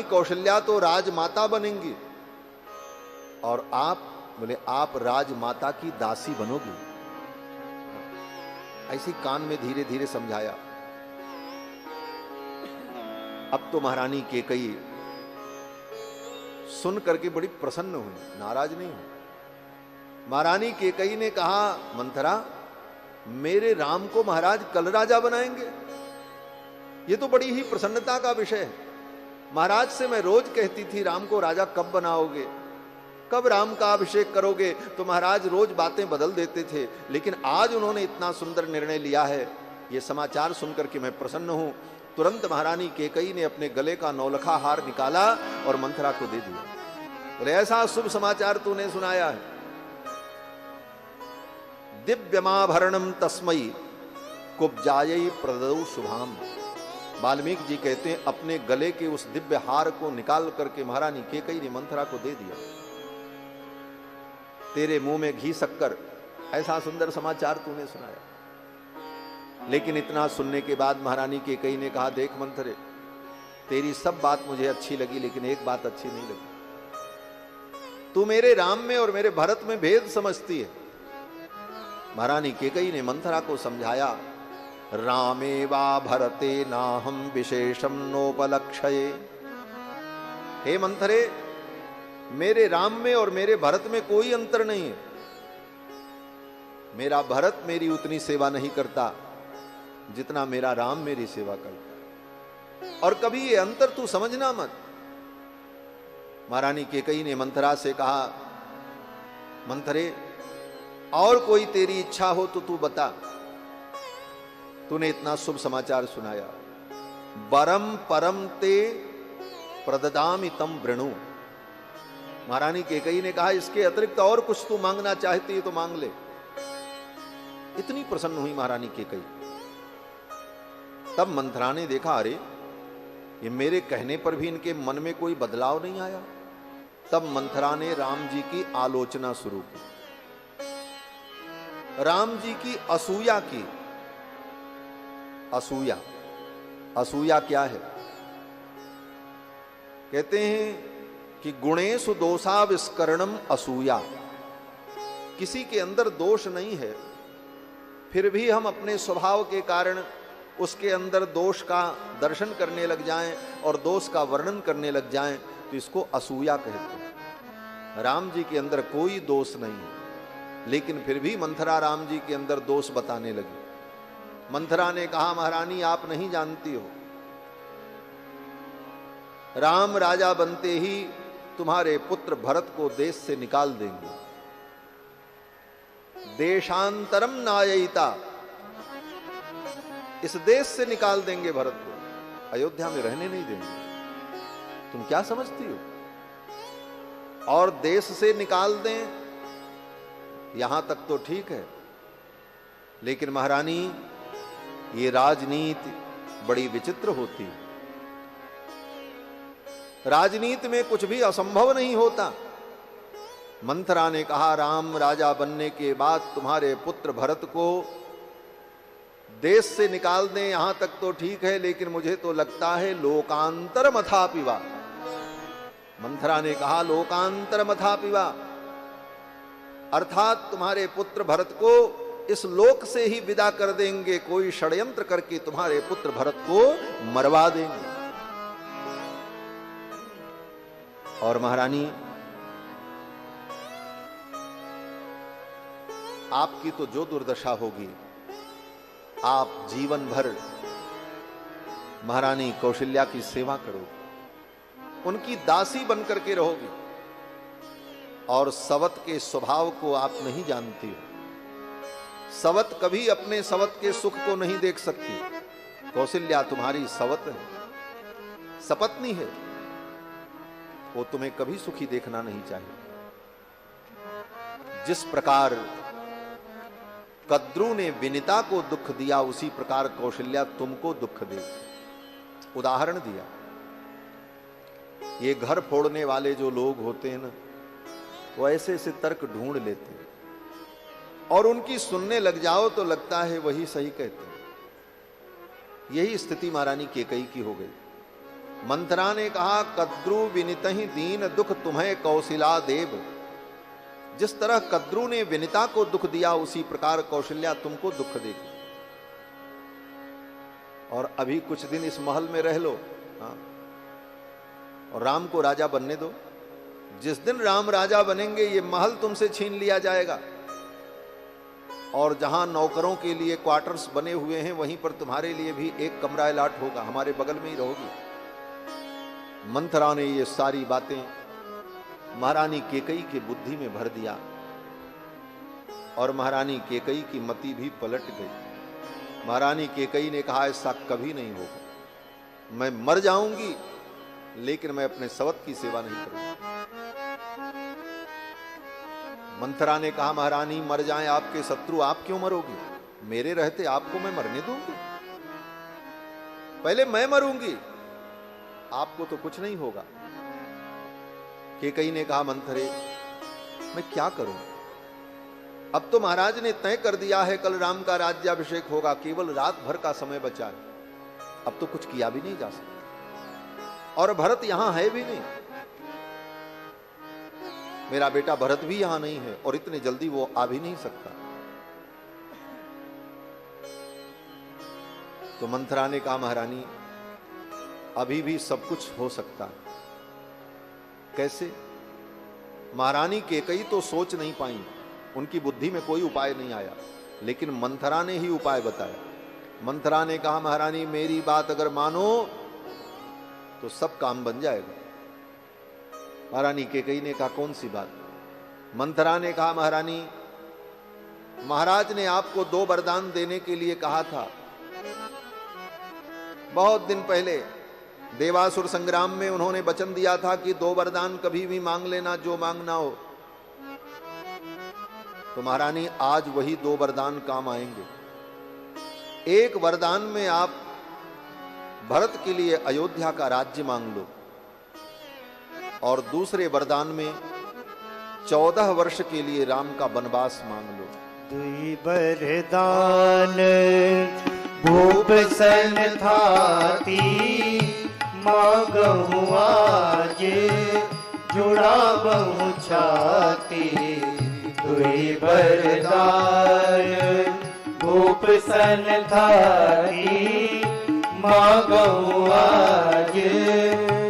कौशल्या तो राजमाता बनेंगी और आप बोले आप राजमाता की दासी बनोगी। ऐसी कान में धीरे धीरे समझाया। अब तो महारानी कैकेयी सुन करके बड़ी प्रसन्न हुई, नाराज नहीं हुई। महारानी कैकेयी ने कहा, मंथरा मेरे राम को महाराज कल राजा बनाएंगे, ये तो बड़ी ही प्रसन्नता का विषय है। महाराज से मैं रोज कहती थी राम को राजा कब बनाओगे, कब राम का अभिषेक करोगे, तो महाराज रोज बातें बदल देते थे, लेकिन आज उन्होंने इतना सुंदर निर्णय लिया है, ये समाचार सुनकर के मैं प्रसन्न हूं। तुरंत महारानी कैकेयी ने अपने गले का नौलखा हार निकाला और मंथरा को दे दिया। बोले ऐसा शुभ समाचार तूने सुनाया है। दिव्यमाभरणम तस्मयी कुब्जायै प्रददौ शुभाम। वाल्मीकि जी कहते हैं अपने गले के उस दिव्य हार को निकाल करके महारानी कैकेयी ने मंथरा को दे दिया। तेरे मुंह में घी शक्कर, ऐसा सुंदर समाचार तूने सुनाया। लेकिन इतना सुनने के बाद महारानी कैकेयी ने कहा, देख मंथरे, तेरी सब बात मुझे अच्छी लगी, लेकिन एक बात अच्छी नहीं लगी। तू मेरे राम में और मेरे भरत में भेद समझती है। महारानी कैकेयी ने मंथरा को समझाया, रामे वा भरते नाहम विशेषम नोपलक्षये। हे मंथरे, मेरे राम में और मेरे भरत में कोई अंतर नहीं है। मेरा भरत मेरी उतनी सेवा नहीं करता जितना मेरा राम मेरी सेवा करता है, और कभी ये अंतर तू समझना मत। महारानी कैकेयी ने मंथरा से कहा, मंथरे और कोई तेरी इच्छा हो तो तू बता। तूने इतना शुभ समाचार सुनाया। वरम परम ते प्रददामि तम वृणु। महारानी कैकेयी ने कहा, इसके अतिरिक्त और कुछ तू मांगना चाहती है तो मांग ले। इतनी प्रसन्न हुई महारानी कैकेयी। तब मंथरा ने देखा, अरे ये मेरे कहने पर भी इनके मन में कोई बदलाव नहीं आया। तब मंथरा ने राम जी की आलोचना शुरू की, राम जी की असूया की। असूया, असूया क्या है? कहते हैं कि गुणेषु दोषाविष्करणम असूया। किसी के अंदर दोष नहीं है, फिर भी हम अपने स्वभाव के कारण उसके अंदर दोष का दर्शन करने लग जाएं और दोष का वर्णन करने लग जाएं, तो इसको असूया कहते हैं। राम जी के अंदर कोई दोष नहीं है, लेकिन फिर भी मंथरा राम जी के अंदर दोष बताने लगी। मंथरा ने कहा, महारानी आप नहीं जानती हो, राम राजा बनते ही तुम्हारे पुत्र भरत को देश से निकाल देंगे। देशांतरम नाययिता, इस देश से निकाल देंगे भरत को, अयोध्या में रहने नहीं देंगे। तुम क्या समझती हो? और देश से निकाल दें यहां तक तो ठीक है, लेकिन महारानी ये राजनीति बड़ी विचित्र होती है। राजनीति में कुछ भी असंभव नहीं होता। मंथरा ने कहा, राम राजा बनने के बाद तुम्हारे पुत्र भरत को देश से निकाल दें यहां तक तो ठीक है, लेकिन मुझे तो लगता है लोकांतर मथापिवा। मंथरा ने कहा, लोकांतर मथापिवा अर्थात तुम्हारे पुत्र भरत को इस लोक से ही विदा कर देंगे, कोई षड्यंत्र करके तुम्हारे पुत्र भरत को मरवा देंगे। और महारानी आपकी तो जो दुर्दशा होगी, आप जीवन भर महारानी कौशल्या की सेवा करोगे, उनकी दासी बनकर के रहोगी, और सवत के स्वभाव को आप नहीं जानती हो। सवत कभी अपने सवत के सुख को नहीं देख सकती। कौशल्या तुम्हारी सवत है, सपत्नी है, वो तुम्हें कभी सुखी देखना नहीं चाहिए। जिस प्रकार कद्रू ने विनिता को दुख दिया, उसी प्रकार कौशल्या तुमको दुख दे। उदाहरण दिया, ये घर फोड़ने वाले जो लोग होते हैं ना, वो ऐसे ऐसे तर्क ढूंढ लेते हैं और उनकी सुनने लग जाओ तो लगता है वही सही कहते हैं। यही स्थिति महारानी कैकेयी की हो गई। मंथरा ने कहा, कद्रु विनितहि दीन दुख तुम्हें कौशिला देव। जिस तरह कद्रु ने विनिता को दुख दिया, उसी प्रकार कौशल्या तुमको दुख देगी। और अभी कुछ दिन इस महल में रह लो, हाँ, और राम को राजा बनने दो। जिस दिन राम राजा बनेंगे, ये महल तुमसे छीन लिया जाएगा, और जहां नौकरों के लिए क्वार्टर्स बने हुए हैं, वहीं पर तुम्हारे लिए भी एक कमरा अलाट होगा, हमारे बगल में ही रहोगी। मंथरा ने ये सारी बातें महारानी केकई की बुद्धि में भर दिया, और महारानी केकई की मति भी पलट गई। महारानी केकई ने कहा, ऐसा कभी नहीं होगा, मैं मर जाऊंगी लेकिन मैं अपने सवत की सेवा नहीं करूंगी। मंथरा ने कहा, महारानी मर जाएं आपके शत्रु, आप क्यों मरोगी? मेरे रहते आपको मैं मरने दूंगी? पहले मैं मरूंगी, आपको तो कुछ नहीं होगा। केकई ने कहा, मंथरे मैं क्या करूं? अब तो महाराज ने तय कर दिया है, कल राम का राज्याभिषेक होगा, केवल रात भर का समय बचा है, अब तो कुछ किया भी नहीं जा सकता। और भरत यहां है भी नहीं, मेरा बेटा भरत भी यहां नहीं है, और इतने जल्दी वो आ भी नहीं सकता। तो मंथरा ने कहा, महारानी अभी भी सब कुछ हो सकता है। कैसे? महारानी केकई तो सोच नहीं पाई, उनकी बुद्धि में कोई उपाय नहीं आया, लेकिन मंथरा ने ही उपाय बताया। मंथरा ने कहा, महारानी मेरी बात अगर मानो तो सब काम बन जाएगा। महारानी केकई ने कहा, कौन सी बात? मंथरा ने कहा, महारानी महाराज ने आपको 2 वरदान देने के लिए कहा था। बहुत दिन पहले देवासुर संग्राम में उन्होंने वचन दिया था कि 2 वरदान कभी भी मांग लेना, जो मांगना हो। तो महारानी आज वही 2 वरदान काम आएंगे। एक वरदान में आप भरत के लिए अयोध्या का राज्य मांग लो, और दूसरे वरदान में 14 वर्ष के लिए राम का वनवास मांग लो। 2 वरदान भूप सन थाती, मांगहु आज जुड़ा बहु छाती। 2 वरदान भूप सन थाती, मांगहु आज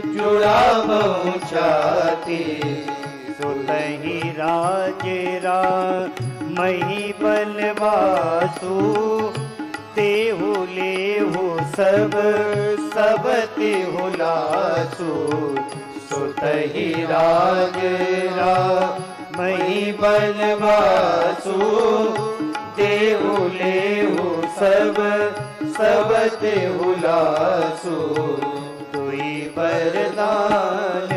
जुड़ा बहु छाती। सुतहि राज रामहि बनवासु, तेहु लेहु सब सब तेहु लासु। सुतहि राज रामहि बनवासु, तेहु लेहु सब सब तेहु लासु। 2 वरदान।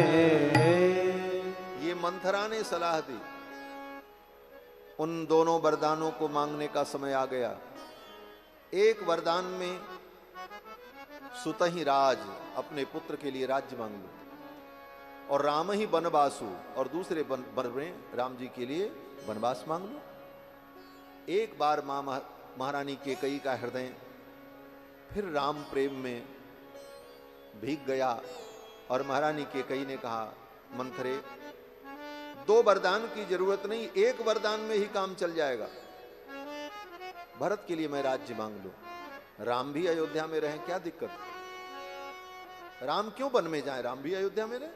ये मंथरा ने सलाह दी। उन दोनों वरदानों को मांगने का समय आ गया। एक वरदान में सुतहि राज, अपने पुत्र के लिए राज्य मांग लो, और राम ही वनवासु, और दूसरे वन में राम जी के लिए वनवास मांग लो। एक बार मां महारानी केकई का हृदय फिर राम प्रेम में भीग गया, और महारानी केकई ने कहा, मंथरे 2 वरदान की जरूरत नहीं, एक वरदान में ही काम चल जाएगा। भरत के लिए मैं राज्य मांग लूं, राम भी अयोध्या में रहें, क्या दिक्कत? राम क्यों वन में जाए, राम भी अयोध्या में रहे।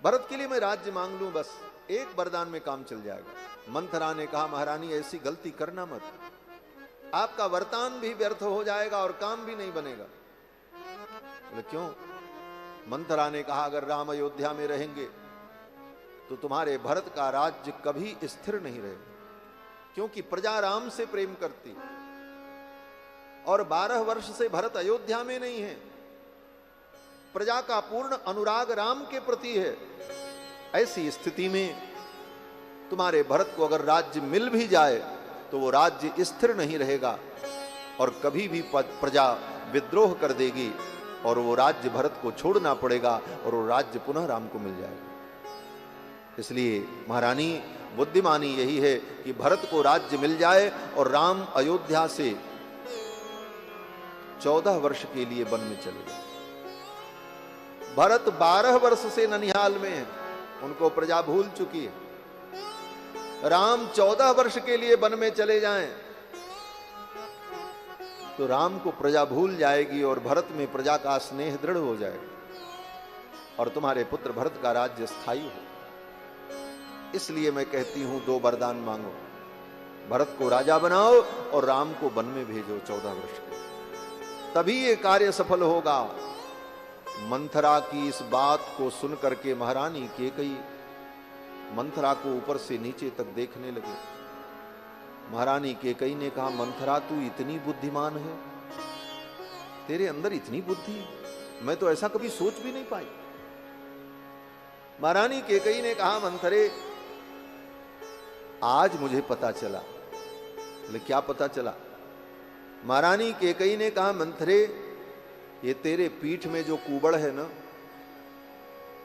भरत के लिए मैं राज्य मांग लूं, बस एक वरदान में काम चल जाएगा। मंथरा ने कहा, महारानी ऐसी गलती करना मत, आपका वरदान भी व्यर्थ हो जाएगा और काम भी नहीं बनेगा। बोले क्यों? मंथरा ने कहा, अगर राम अयोध्या में रहेंगे तो तुम्हारे भरत का राज्य कभी स्थिर नहीं रहेगा, क्योंकि प्रजा राम से प्रेम करती, और 12 वर्ष से भरत अयोध्या में नहीं है। प्रजा का पूर्ण अनुराग राम के प्रति है। ऐसी स्थिति में तुम्हारे भरत को अगर राज्य मिल भी जाए तो वो राज्य स्थिर नहीं रहेगा, और कभी भी प्रजा विद्रोह कर देगी, और वो राज्य भरत को छोड़ना पड़ेगा, और वो राज्य पुनः राम को मिल जाएगा। इसलिए महारानी बुद्धिमानी यही है कि भरत को राज्य मिल जाए और राम अयोध्या से 14 वर्ष के लिए वन में चले गए। भरत 12 वर्ष से ननिहाल में है, उनको प्रजा भूल चुकी है। राम 14 वर्ष के लिए वन में चले जाएं तो राम को प्रजा भूल जाएगी और भरत में प्रजा का स्नेह दृढ़ हो जाएगा और तुम्हारे पुत्र भरत का राज्य स्थायी हो। इसलिए मैं कहती हूं 2 वरदान मांगो, भरत को राजा बनाओ और राम को वन में भेजो 14 वर्ष के, तभी ये कार्य सफल होगा। मंथरा की इस बात को सुन करके महारानी केकई मंथरा को ऊपर से नीचे तक देखने लगे। महारानी केकई ने कहा, मंथरा तू इतनी बुद्धिमान है, तेरे अंदर इतनी बुद्धि, मैं तो ऐसा कभी सोच भी नहीं पाई। महारानी केकई ने कहा, मंथरे आज मुझे पता चला। बोले क्या पता चला? महारानी केकई ने कहा, मंथरे ये तेरे पीठ में जो कुबड़ है ना,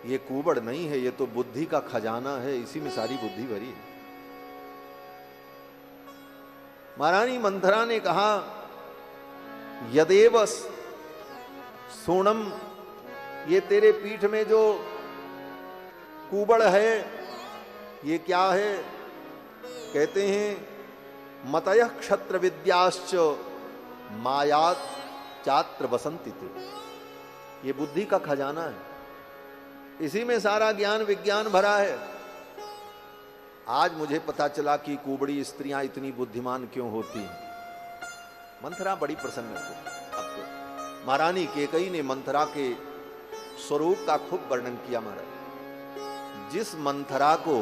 ये कुबड़ नहीं है, ये तो बुद्धि का खजाना है, इसी में सारी बुद्धि भरी है। महारानी मंथरा ने कहा, यदेव सोनम, ये तेरे पीठ में जो कुबड़ है ये क्या है? कहते हैं मतयः क्षत्र विद्याश्च मायात चात्र बसंती थे। ये बुद्धि का खजाना है, इसी में सारा ज्ञान विज्ञान भरा है। आज मुझे पता चला कि कुबड़ी स्त्रियां इतनी बुद्धिमान क्यों होती हैं। मंथरा बड़ी प्रसन्न थी। अब तो महारानी केकई ने मंथरा के स्वरूप का खूब वर्णन किया। महाराज, जिस मंथरा को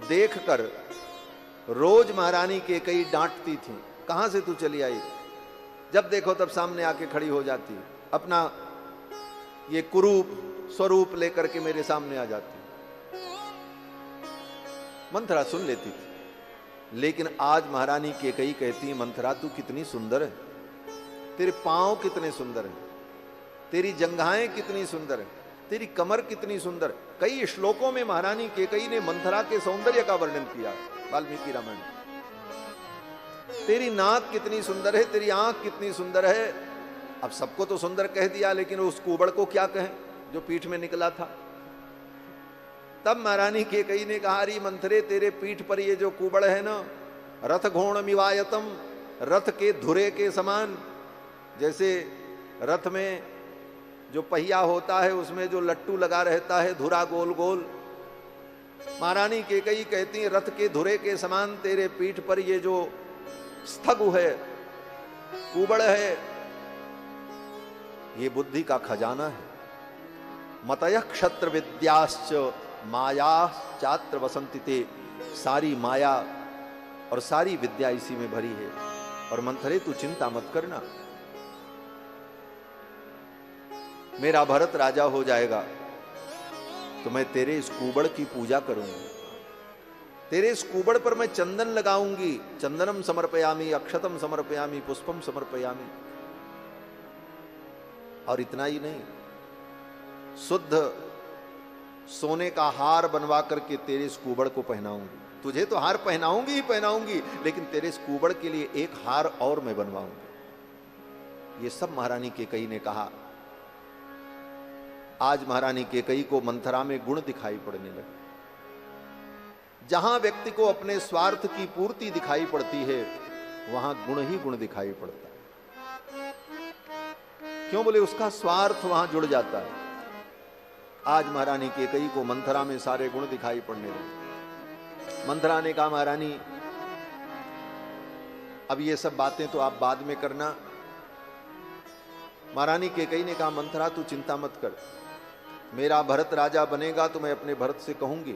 देखकर रोज महारानी केकई डांटती थी, कहां से तू चली आई, जब देखो तब सामने आके खड़ी हो जाती, अपना ये कुरूप स्वरूप लेकर के मेरे सामने आ जाती। मंथरा सुन लेती थी, लेकिन आज महारानी केकई कहती है, मंथरा तू कितनी सुंदर है, तेरे पांव कितने सुंदर हैं, तेरी जंघाएं कितनी सुंदर है, तेरी कमर कितनी सुंदर। कई श्लोकों में महारानी केकई ने मंथरा के सौंदर्य का वर्णन किया वाल्मीकि रामायण। तेरी नाक कितनी सुंदर है, तेरी आंख कितनी सुंदर है। अब सबको तो सुंदर कह दिया, लेकिन उस कुबड़ को क्या कहें जो पीठ में निकला था। तब महारानी केकई ने कहा, अरे मंथरे तेरे पीठ पर ये जो कुबड़ है ना, रथ घोण मिवायतम, रथ के धुरे के समान, जैसे रथ में जो पहिया होता है उसमें जो लट्टू लगा रहता है, धुरा गोल गोल। महारानी केकई कहती है, रथ के धुरे के समान तेरे पीठ पर ये जो स्थगु है, कुबड़ है, ये बुद्धि का खजाना है। मतयः क्षत्र विद्याश्च माया चात्र वसंतिते, सारी माया और सारी विद्या इसी में भरी है। और मंथरे तू चिंता मत करना, मेरा भरत राजा हो जाएगा तो मैं तेरे इस कुबड़ की पूजा करूंगी, तेरे इस कुबड़ पर मैं चंदन लगाऊंगी। चंदनम समर्पयामी, अक्षतम समर्पयामी, पुष्पम समर्पयामी। और इतना ही नहीं, शुद्ध सोने का हार बनवा करके तेरे इस कुबड़ को पहनाऊंगी। तुझे तो हार पहनाऊंगी ही पहनाऊंगी, लेकिन तेरे इस कुबड़ के लिए एक हार और मैं बनवाऊंगी। ये सब महारानी केकई ने कहा। आज महारानी केकई को मंथरा में गुण दिखाई पड़ने लगे। जहां व्यक्ति को अपने स्वार्थ की पूर्ति दिखाई पड़ती है, वहां गुण ही गुण दिखाई पड़ता है। क्यों? बोले उसका स्वार्थ वहां जुड़ जाता है। आज महारानी केकई को मंथरा में सारे गुण दिखाई पड़ने लगे। मंथरा ने कहा, महारानी अब ये सब बातें तो आप बाद में करना। महारानी केकई ने कहा, मंथरा तू चिंता मत कर, मेरा भरत राजा बनेगा तो मैं अपने भरत से कहूंगी,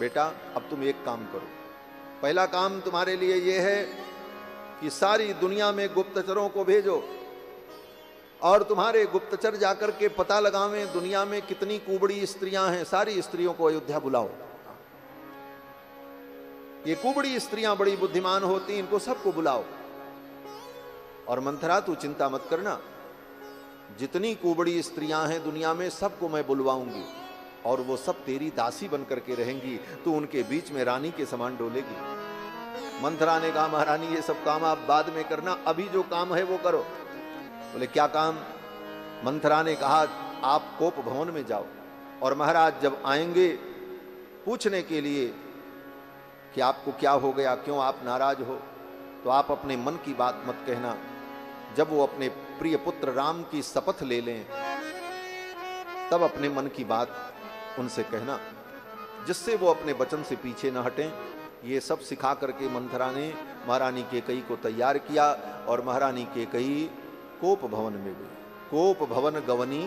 बेटा अब तुम एक काम करो। पहला काम तुम्हारे लिए यह है कि सारी दुनिया में गुप्तचरों को भेजो और तुम्हारे गुप्तचर जाकर के पता लगावें दुनिया में कितनी कुबड़ी स्त्रियां हैं। सारी स्त्रियों को अयोध्या बुलाओ। ये कुबड़ी स्त्रियां बड़ी बुद्धिमान होती, इनको सबको बुलाओ। और मंथरा तू चिंता मत करना, जितनी कुबड़ी स्त्रियां हैं दुनिया में सबको मैं बुलवाऊंगी और वो सब तेरी दासी बन करके रहेंगी। तू उनके बीच में रानी के समान डोलेगी। मंथरा ने कहा, महारानी ये सब काम आप बाद में करना, अभी जो काम है वो करो। बोले क्या काम? मंथरा ने कहा, आप कोप भवन में जाओ और महाराज जब आएंगे पूछने के लिए कि आपको क्या हो गया, क्यों आप नाराज हो, तो आप अपने मन की बात मत कहना। जब वो अपने प्रिय पुत्र राम की शपथ ले लें तब अपने मन की बात उनसे कहना, जिससे वो अपने वचन से पीछे न हटें। ये सब सिखा करके मंथरा ने महारानी कैकेयी को तैयार किया और महारानी कैकेयी कोप भवन में गई। कोप भवन गवनी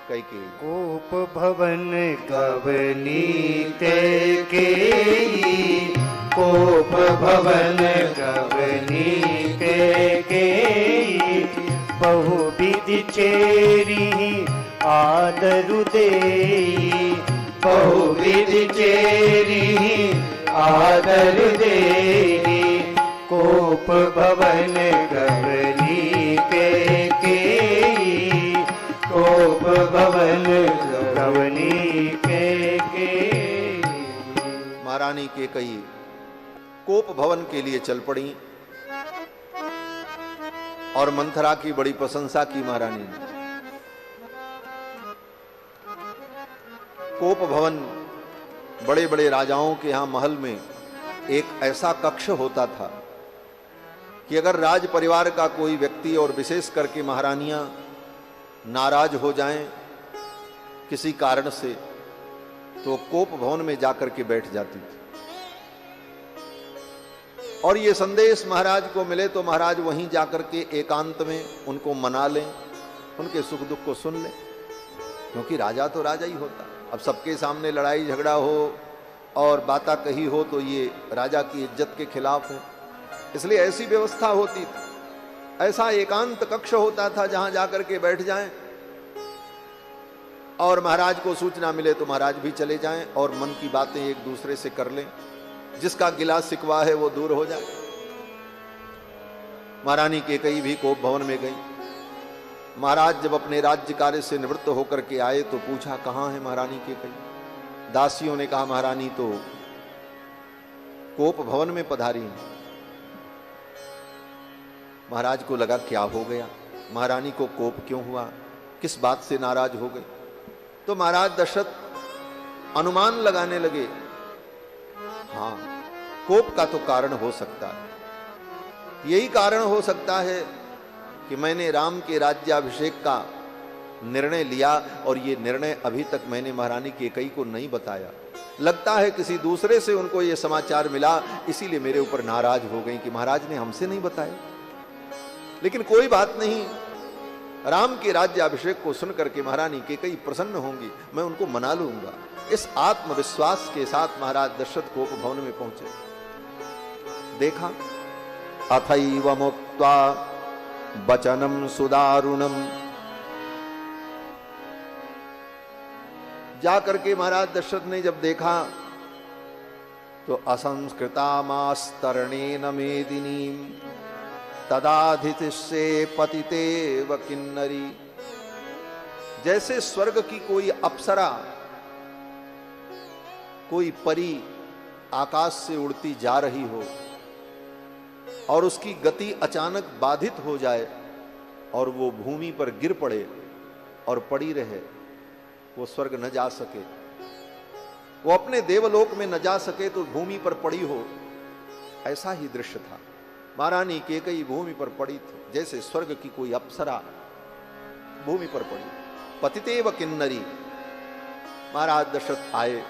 कैकेयी, कोप भवन गवनी कैकेयी, कोप भवन गवनी कैकेयी, बहुविधि चेरी आदरु देई, बहुविधि चेरी आदरु देई, कोप भवन गवनी कैकेयी, कोप भवन गवनी कैकेयी। महारानी कैकेयी कोप भवन के लिए चल पड़ी और मंथरा की बड़ी प्रशंसा की महारानी ने। कोप भवन बड़े बड़े राजाओं के यहां महल में एक ऐसा कक्ष होता था कि अगर राज परिवार का कोई व्यक्ति और विशेष करके महारानियां नाराज हो जाएं किसी कारण से, तो कोप भवन में जाकर के बैठ जाती थी और ये संदेश महाराज को मिले तो महाराज वहीं जाकर के एकांत में उनको मना लें, उनके सुख दुख को सुन लें, क्योंकि राजा तो राजा ही होता। अब सबके सामने लड़ाई झगड़ा हो और बातें कही हो तो ये राजा की इज्जत के खिलाफ है, इसलिए ऐसी व्यवस्था होती थी। ऐसा एकांत कक्ष होता था जहां जाकर के बैठ जाएं और महाराज को सूचना मिले तो महाराज भी चले जाएं और मन की बातें एक दूसरे से कर लें, जिसका गिला शिकवा है वो दूर हो जाए। महारानी कैकेयी भी कोप भवन में गई। महाराज जब अपने राज्य कार्य से निवृत्त होकर के आए तो पूछा, कहां है महारानी कैकेयी? दासियों ने कहा, महारानी तो कोप भवन में पधारी है। महाराज को लगा क्या हो गया, महारानी को कोप क्यों हुआ, किस बात से नाराज हो गए? तो महाराज दशरथ अनुमान लगाने लगे, हाँ कोप का तो कारण हो सकता है, यही कारण हो सकता है कि मैंने राम के राज्याभिषेक का निर्णय लिया और ये निर्णय अभी तक मैंने महारानी कैकेयी को नहीं बताया। लगता है किसी दूसरे से उनको ये समाचार मिला, इसीलिए मेरे ऊपर नाराज हो गई कि महाराज ने हमसे नहीं बताया। लेकिन कोई बात नहीं, राम के राज्याभिषेक को सुन करके महारानी कैकेयी प्रसन्न होंगी, मैं उनको मना लूंगा। इस आत्मविश्वास के साथ महाराज दशरथ कोप भवन में पहुंचे। देखा, अथैव मुक्त्वा वचनम सुदारुणम, जाकर के महाराज दशरथ ने जब देखा तो असंस्कृतामास्तरणेन मेदिनीं तदाधितिष्ये पतितेव किन्नरी, जैसे स्वर्ग की कोई अप्सरा, कोई परी आकाश से उड़ती जा रही हो और उसकी गति अचानक बाधित हो जाए और वो भूमि पर गिर पड़े और पड़ी रहे, वो स्वर्ग न जा सके, वो अपने देवलोक में न जा सके तो भूमि पर पड़ी हो, ऐसा ही दृश्य था। महारानी कैकेयी भूमि पर पड़ी थी, जैसे स्वर्ग की कोई अप्सरा भूमि पर पड़ी। पतितेव किन्नरी। महाराज दशरथ आए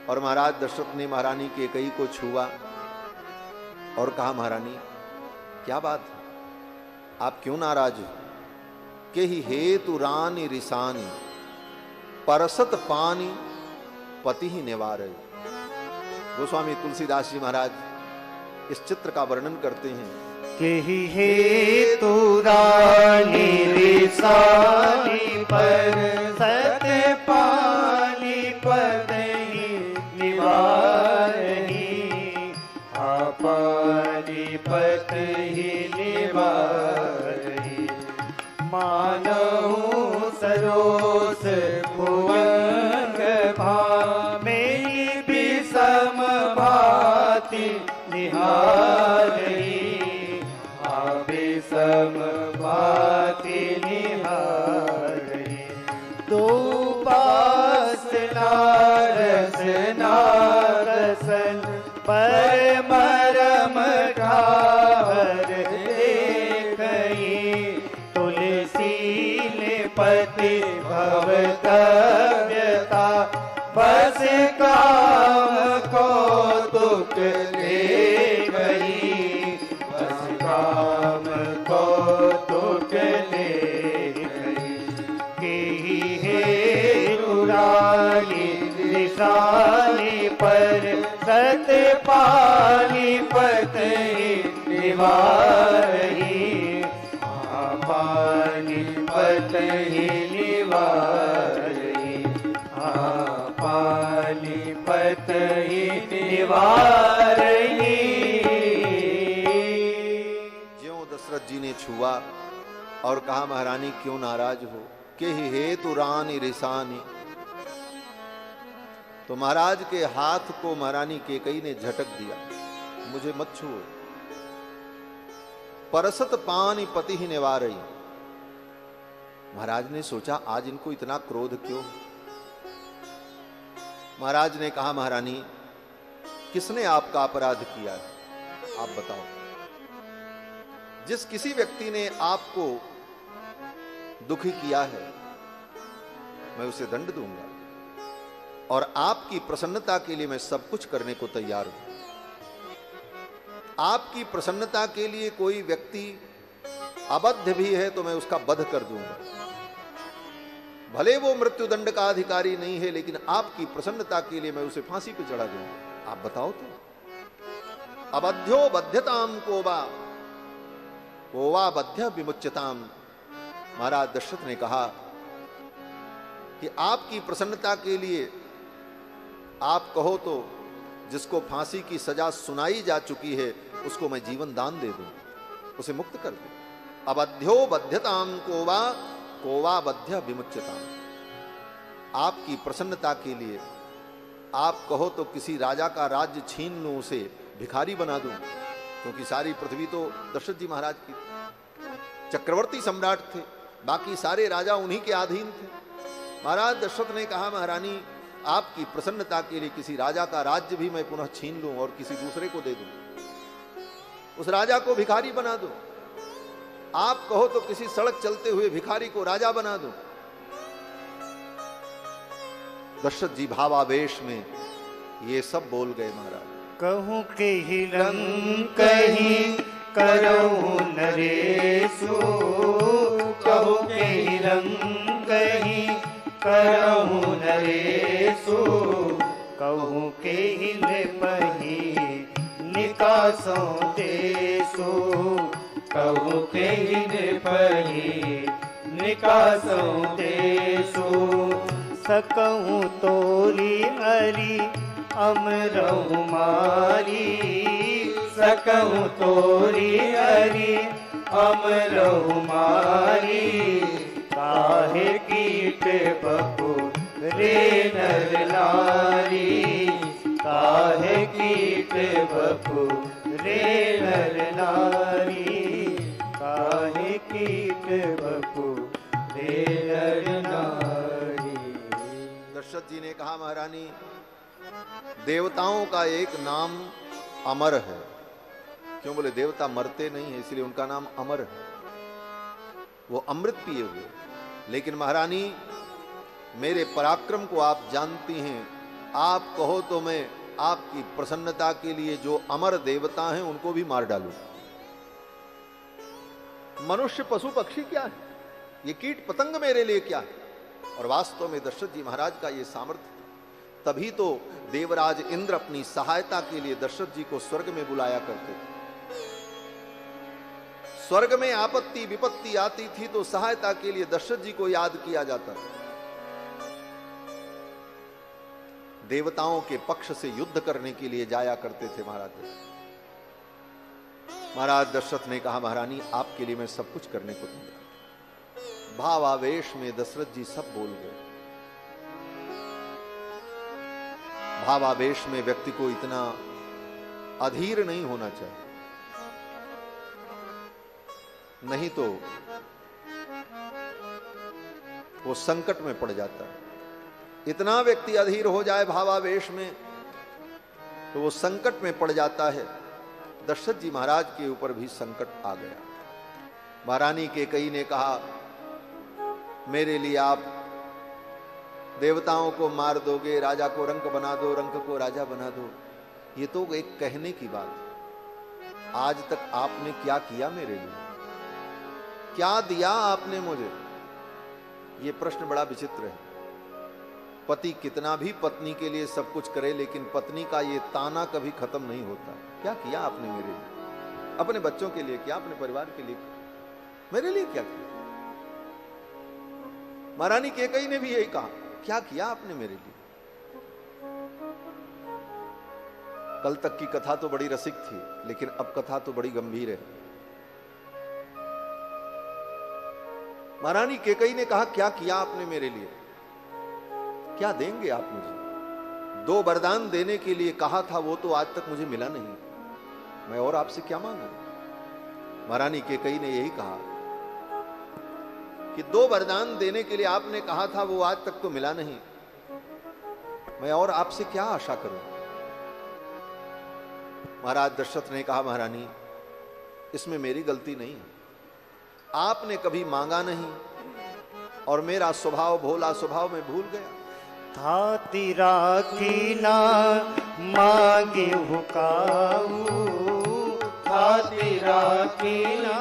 और महाराज दशरथ ने महारानी कैकेयी को छुआ और कहा, महारानी क्या बात है, आप क्यों नाराज हो? के ही हेतु रानी रिसानी परसत पानी पति ही निवारय। गोस्वामी तुलसीदास जी महाराज इस चित्र का वर्णन करते हैं। के ही हेतु रानी रिसानी परसत पानी पति निवारहि, पानीपत ही निवारहि, मानहु सरोस भुवंग भामे विषम भाति निहारहि, विषम भाति निहारहि, तो उपासना रसना रसन पर मरम ठाहर देखई तुलसी पति भवतव्यता बस काम कौतुक ले गई बस काम कौतुक ले गई केहि हे रुराली निशानी पर सतपाली पति निवारही पानी पतहि निवारही पानी पतहि निवारही। ज्यों दशरथ जी ने छुआ और कहा महारानी क्यों नाराज हो, के हेतु रानी रिसानी, तो महाराज के हाथ को महारानी केकई ने झटक दिया, मुझे मत छुओ। परसत पानी पति ही निवारई, महाराज ने सोचा आज इनको इतना क्रोध क्यों। महाराज ने कहा महारानी किसने आपका अपराध किया है, आप बताओ। जिस किसी व्यक्ति ने आपको दुखी किया है मैं उसे दंड दूंगा और आपकी प्रसन्नता के लिए मैं सब कुछ करने को तैयार हूं। आपकी प्रसन्नता के लिए कोई व्यक्ति अबद्ध भी है तो मैं उसका वध कर दूंगा, भले वो मृत्युदंड का अधिकारी नहीं है लेकिन आपकी प्रसन्नता के लिए मैं उसे फांसी पे चढ़ा दूंगा। आप बताओ तो। अबध्यो बध्यताम कोवा बध्य विमुच्यताम। महाराज दशरथ ने कहा कि आपकी प्रसन्नता के लिए आप कहो तो जिसको फांसी की सजा सुनाई जा चुकी है उसको मैं जीवन दान दे दूं, उसे मुक्त कर दूं। अबध्यो बध्यताम कोवा बध्य विमुच्यताम। आपकी प्रसन्नता के लिए आप कहो तो किसी राजा का राज्य छीन लूं, उसे भिखारी बना दूं, क्योंकि सारी पृथ्वी तो दशरथ जी महाराज की, चक्रवर्ती सम्राट थे, बाकी सारे राजा उन्हीं के अधीन थे। महाराज दशरथ ने कहा महारानी आपकी प्रसन्नता के लिए किसी राजा का राज्य भी मैं पुनः छीन लूं और किसी दूसरे को दे दूं, उस राजा को भिखारी बना दूं। आप कहो तो किसी सड़क चलते हुए भिखारी को राजा बना दूं। दशरथ जी भावावेश में ये सब बोल गए महाराज। कहूं के ही रंग कहीं करऊं नरेशु, कहूं के ही रंग कहीं करऊं नरेशु, कहूं के ही नृपहि निकासों देशु, कहूं के ही नृपहि निकासों देशु, सकहूं तोरी हरि अमरहु मारी, सकहूं तोरी हरि अमरहु मारी, काहे कीट बपु रे नर नारी, काहे कीट बपु रे नर नारी, काहे कीट बपु रे नर नारी। दशरथ जी ने कहा महारानी देवताओं का एक नाम अमर है। क्यों बोले? देवता मरते नहीं है इसलिए उनका नाम अमर है, वो अमृत पिए हुए। लेकिन महारानी मेरे पराक्रम को आप जानती हैं, आप कहो तो मैं आपकी प्रसन्नता के लिए जो अमर देवता हैं उनको भी मार डालूं। मनुष्य पशु पक्षी क्या है, ये कीट पतंग मेरे लिए क्या है? और वास्तव में दशरथ जी महाराज का ये सामर्थ्य, तभी तो देवराज इंद्र अपनी सहायता के लिए दशरथ जी को स्वर्ग में बुलाया करते थे। स्वर्ग में आपत्ति विपत्ति आती थी तो सहायता के लिए दशरथ जी को याद किया जाता था। देवताओं के पक्ष से युद्ध करने के लिए जाया करते थे महाराज। महाराज दशरथ ने कहा महारानी आपके लिए मैं सब कुछ करने को तैयार। भावावेश में दशरथ जी सब बोल गए। भावावेश में व्यक्ति को इतना अधीर नहीं होना चाहिए, नहीं तो वो संकट में पड़ जाता है। इतना व्यक्ति अधीर हो जाए भावावेश में तो वो संकट में पड़ जाता है। दशरथ जी महाराज के ऊपर भी संकट आ गया। महारानी कैकेयी ने कहा, मेरे लिए आप देवताओं को मार दोगे, राजा को रंक बना दो, रंक को राजा बना दो। ये तो एक कहने की बात है। आज तक आपने क्या किया मेरे लिए, क्या दिया आपने मुझे? ये प्रश्न बड़ा विचित्र है। पति कितना भी पत्नी के लिए सब कुछ करे, लेकिन पत्नी का ये ताना कभी खत्म नहीं होता। क्या किया आपने मेरे लिए? अपने बच्चों के लिए किया, अपने परिवार के लिए किया, मेरे लिए क्या किया? महारानी कैकेयी ने भी यही कहा, क्या किया आपने मेरे लिए? कल तक की कथा तो बड़ी रसिक थी, लेकिन अब कथा तो बड़ी गंभीर है। महारानी कैकेयी ने कहा, क्या किया आपने मेरे लिए? क्या देंगे आप मुझे? 2 वरदान देने के लिए कहा था, वो तो आज तक मुझे मिला नहीं। मैं और आपसे क्या मांगू? महारानी कैकेयी ने यही कहा कि 2 वरदान देने के लिए आपने कहा था, वो आज तक तो मिला नहीं। मैं और आपसे क्या आशा करूं? महाराज दशरथ ने कहा, महारानी इसमें मेरी गलती नहीं है। आपने कभी मांगा नहीं और मेरा स्वभाव, भोला स्वभाव में भूल गया। थाती राखी ना मांगे हुकाऊ, थाती राखी ना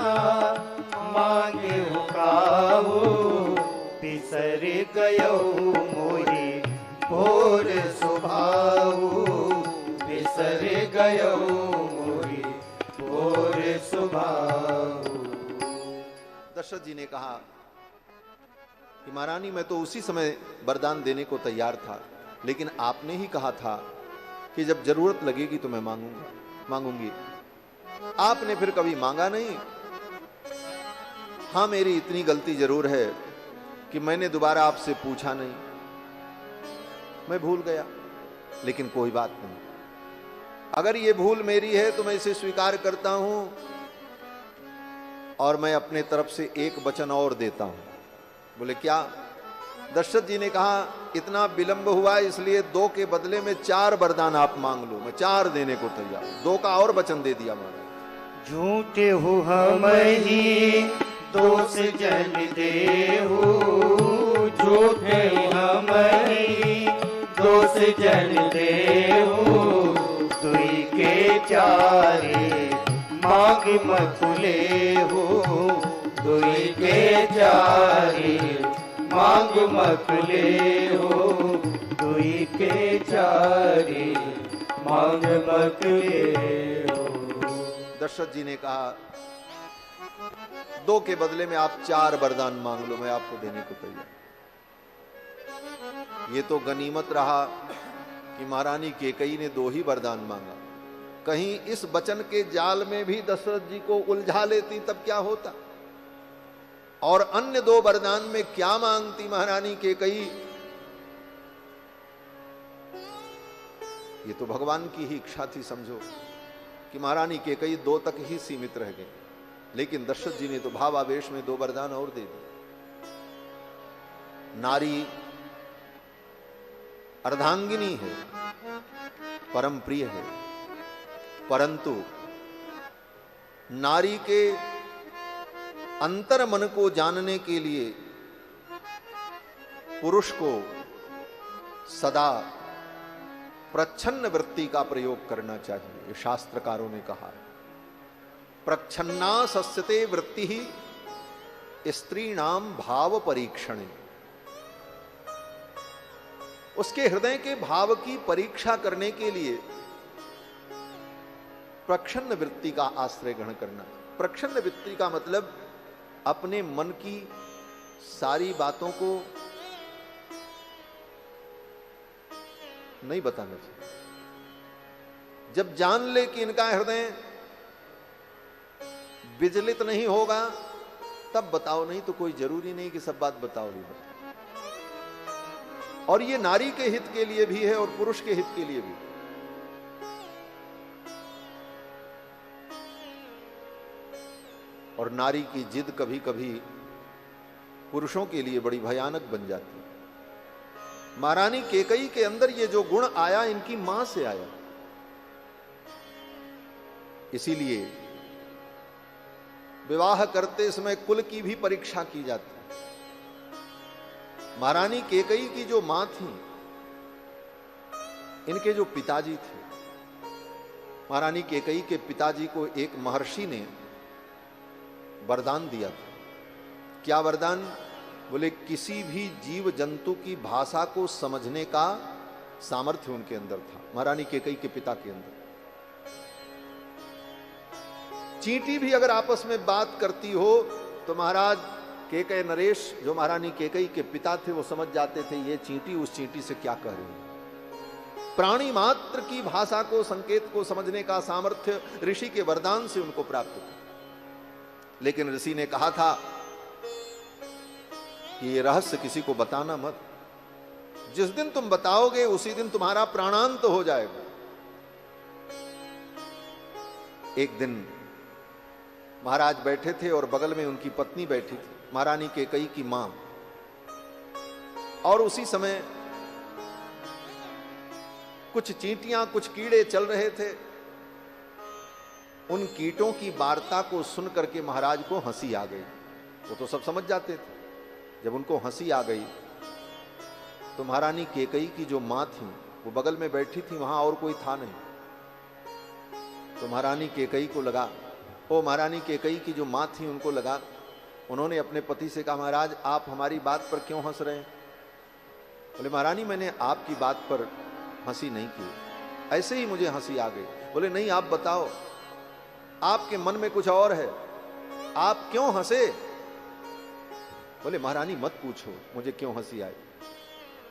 मांगे हुकाऊ, बिसर गयो मोरी भोर स्वभाऊ, बिसर गयो मोरी भोर स्वभाऊ। दशरथ जी ने कहा कि महारानी मैं तो उसी समय वरदान देने को तैयार था, लेकिन आपने ही कहा था कि जब जरूरत लगेगी तो मैं मांगूंगी। आपने फिर कभी मांगा नहीं। हाँ, मेरी इतनी गलती जरूर है कि मैंने दोबारा आपसे पूछा नहीं, मैं भूल गया, लेकिन कोई बात नहीं। अगर ये भूल मेरी है तो मैं इसे स्वीकार करता हूं और मैं अपने तरफ से एक वचन और देता हूं। बोले क्या? दशरथ जी ने कहा, इतना विलंब हुआ इसलिए 2 के बदले में 4 वरदान आप मांग लो, मैं 4 देने को तैयार। 2 का और वचन दे दिया महाराज। झूठे हो हम ही दोष जन देहु, झूठे हम ही दोष जन देहु, दुई के चारे मांग मकुले हो, दुई के चारे मांग मकुले हो, दुई के चारे मांग मकुले हो। दशरथ जी ने कहा, 2 के बदले में आप 4 वरदान मांग लो, मैं आपको देने को तैयार। ये तो गनीमत रहा कि महारानी कैकेयी ने 2 ही वरदान मांगा। कहीं इस वचन के जाल में भी दशरथ जी को उलझा लेती तब क्या होता? और अन्य 2 वरदान में क्या मांगती महारानी कैकेयी? ये तो भगवान की ही इच्छा थी, समझो कि महारानी कैकेयी 2 तक ही सीमित रह गई, लेकिन दशरथ जी ने तो भावावेश में 2 वरदान और दे दिए। नारी अर्धांगिनी है, परम प्रिय है, परंतु नारी के अंतर मन को जानने के लिए पुरुष को सदा प्रच्छन्न वृत्ति का प्रयोग करना चाहिए। ये शास्त्रकारों ने कहा है, प्रच्छन्ना सस्यते वृत्ति ही स्त्रीणाम भाव परीक्षणे। उसके हृदय के भाव की परीक्षा करने के लिए प्रच्छन्न वृत्ति का आश्रय ग्रहण करना। प्रच्छन्न वृत्ति का मतलब अपने मन की सारी बातों को नहीं बताना चाहिए। जब जान ले कि इनका हृदय विचलित नहीं होगा तब बताओ, नहीं तो कोई जरूरी नहीं कि सब बात बताओ ही बताओ। और ये नारी के हित के लिए भी है और पुरुष के हित के लिए भी। और नारी की जिद कभी कभी पुरुषों के लिए बड़ी भयानक बन जाती है। महारानी केकई के अंदर ये जो गुण आया, इनकी मां से आया। इसीलिए विवाह करते समय कुल की भी परीक्षा की जाती है। महारानी केकई की जो मां थी, इनके जो पिताजी थे, महारानी केकई के पिताजी को एक महर्षि ने वरदान दिया था। क्या वरदान? बोले किसी भी जीव जंतु की भाषा को समझने का सामर्थ्य उनके अंदर था, महारानी केकई के पिता के अंदर। चींटी भी अगर आपस में बात करती हो तो महाराज केकय नरेश, जो महारानी केकई के पिता थे, वो समझ जाते थे ये चींटी उस चींटी से क्या कह रही है। प्राणी मात्र की भाषा को, संकेत को समझने का सामर्थ्य ऋषि के वरदान से उनको प्राप्त था। लेकिन ऋषि ने कहा था कि ये रहस्य किसी को बताना मत, जिस दिन तुम बताओगे उसी दिन तुम्हारा प्राणांत हो जाएगा। एक दिन महाराज बैठे थे और बगल में उनकी पत्नी बैठी थी, महारानी केकई की मां। और उसी समय कुछ चींटियां, कुछ कीड़े चल रहे थे। उन कीटों की वार्ता को सुन करके महाराज को हंसी आ गई। वो तो सब समझ जाते थे। जब उनको हंसी आ गई तो महारानी केकई की जो मां थी वो बगल में बैठी थी, वहां और कोई था नहीं। तो महारानी केकई को लगा, वो महारानी केकई की जो मां थी उनको लगा, उन्होंने अपने पति से कहा, महाराज आप हमारी बात पर क्यों हंस रहे हैं? बोले महारानी मैंने आपकी बात पर हंसी नहीं की, ऐसे ही मुझे हंसी आ गई। बोले नहीं आप बताओ, आपके मन में कुछ और है, आप क्यों हंसे? बोले महारानी मत पूछो मुझे क्यों हंसी आई,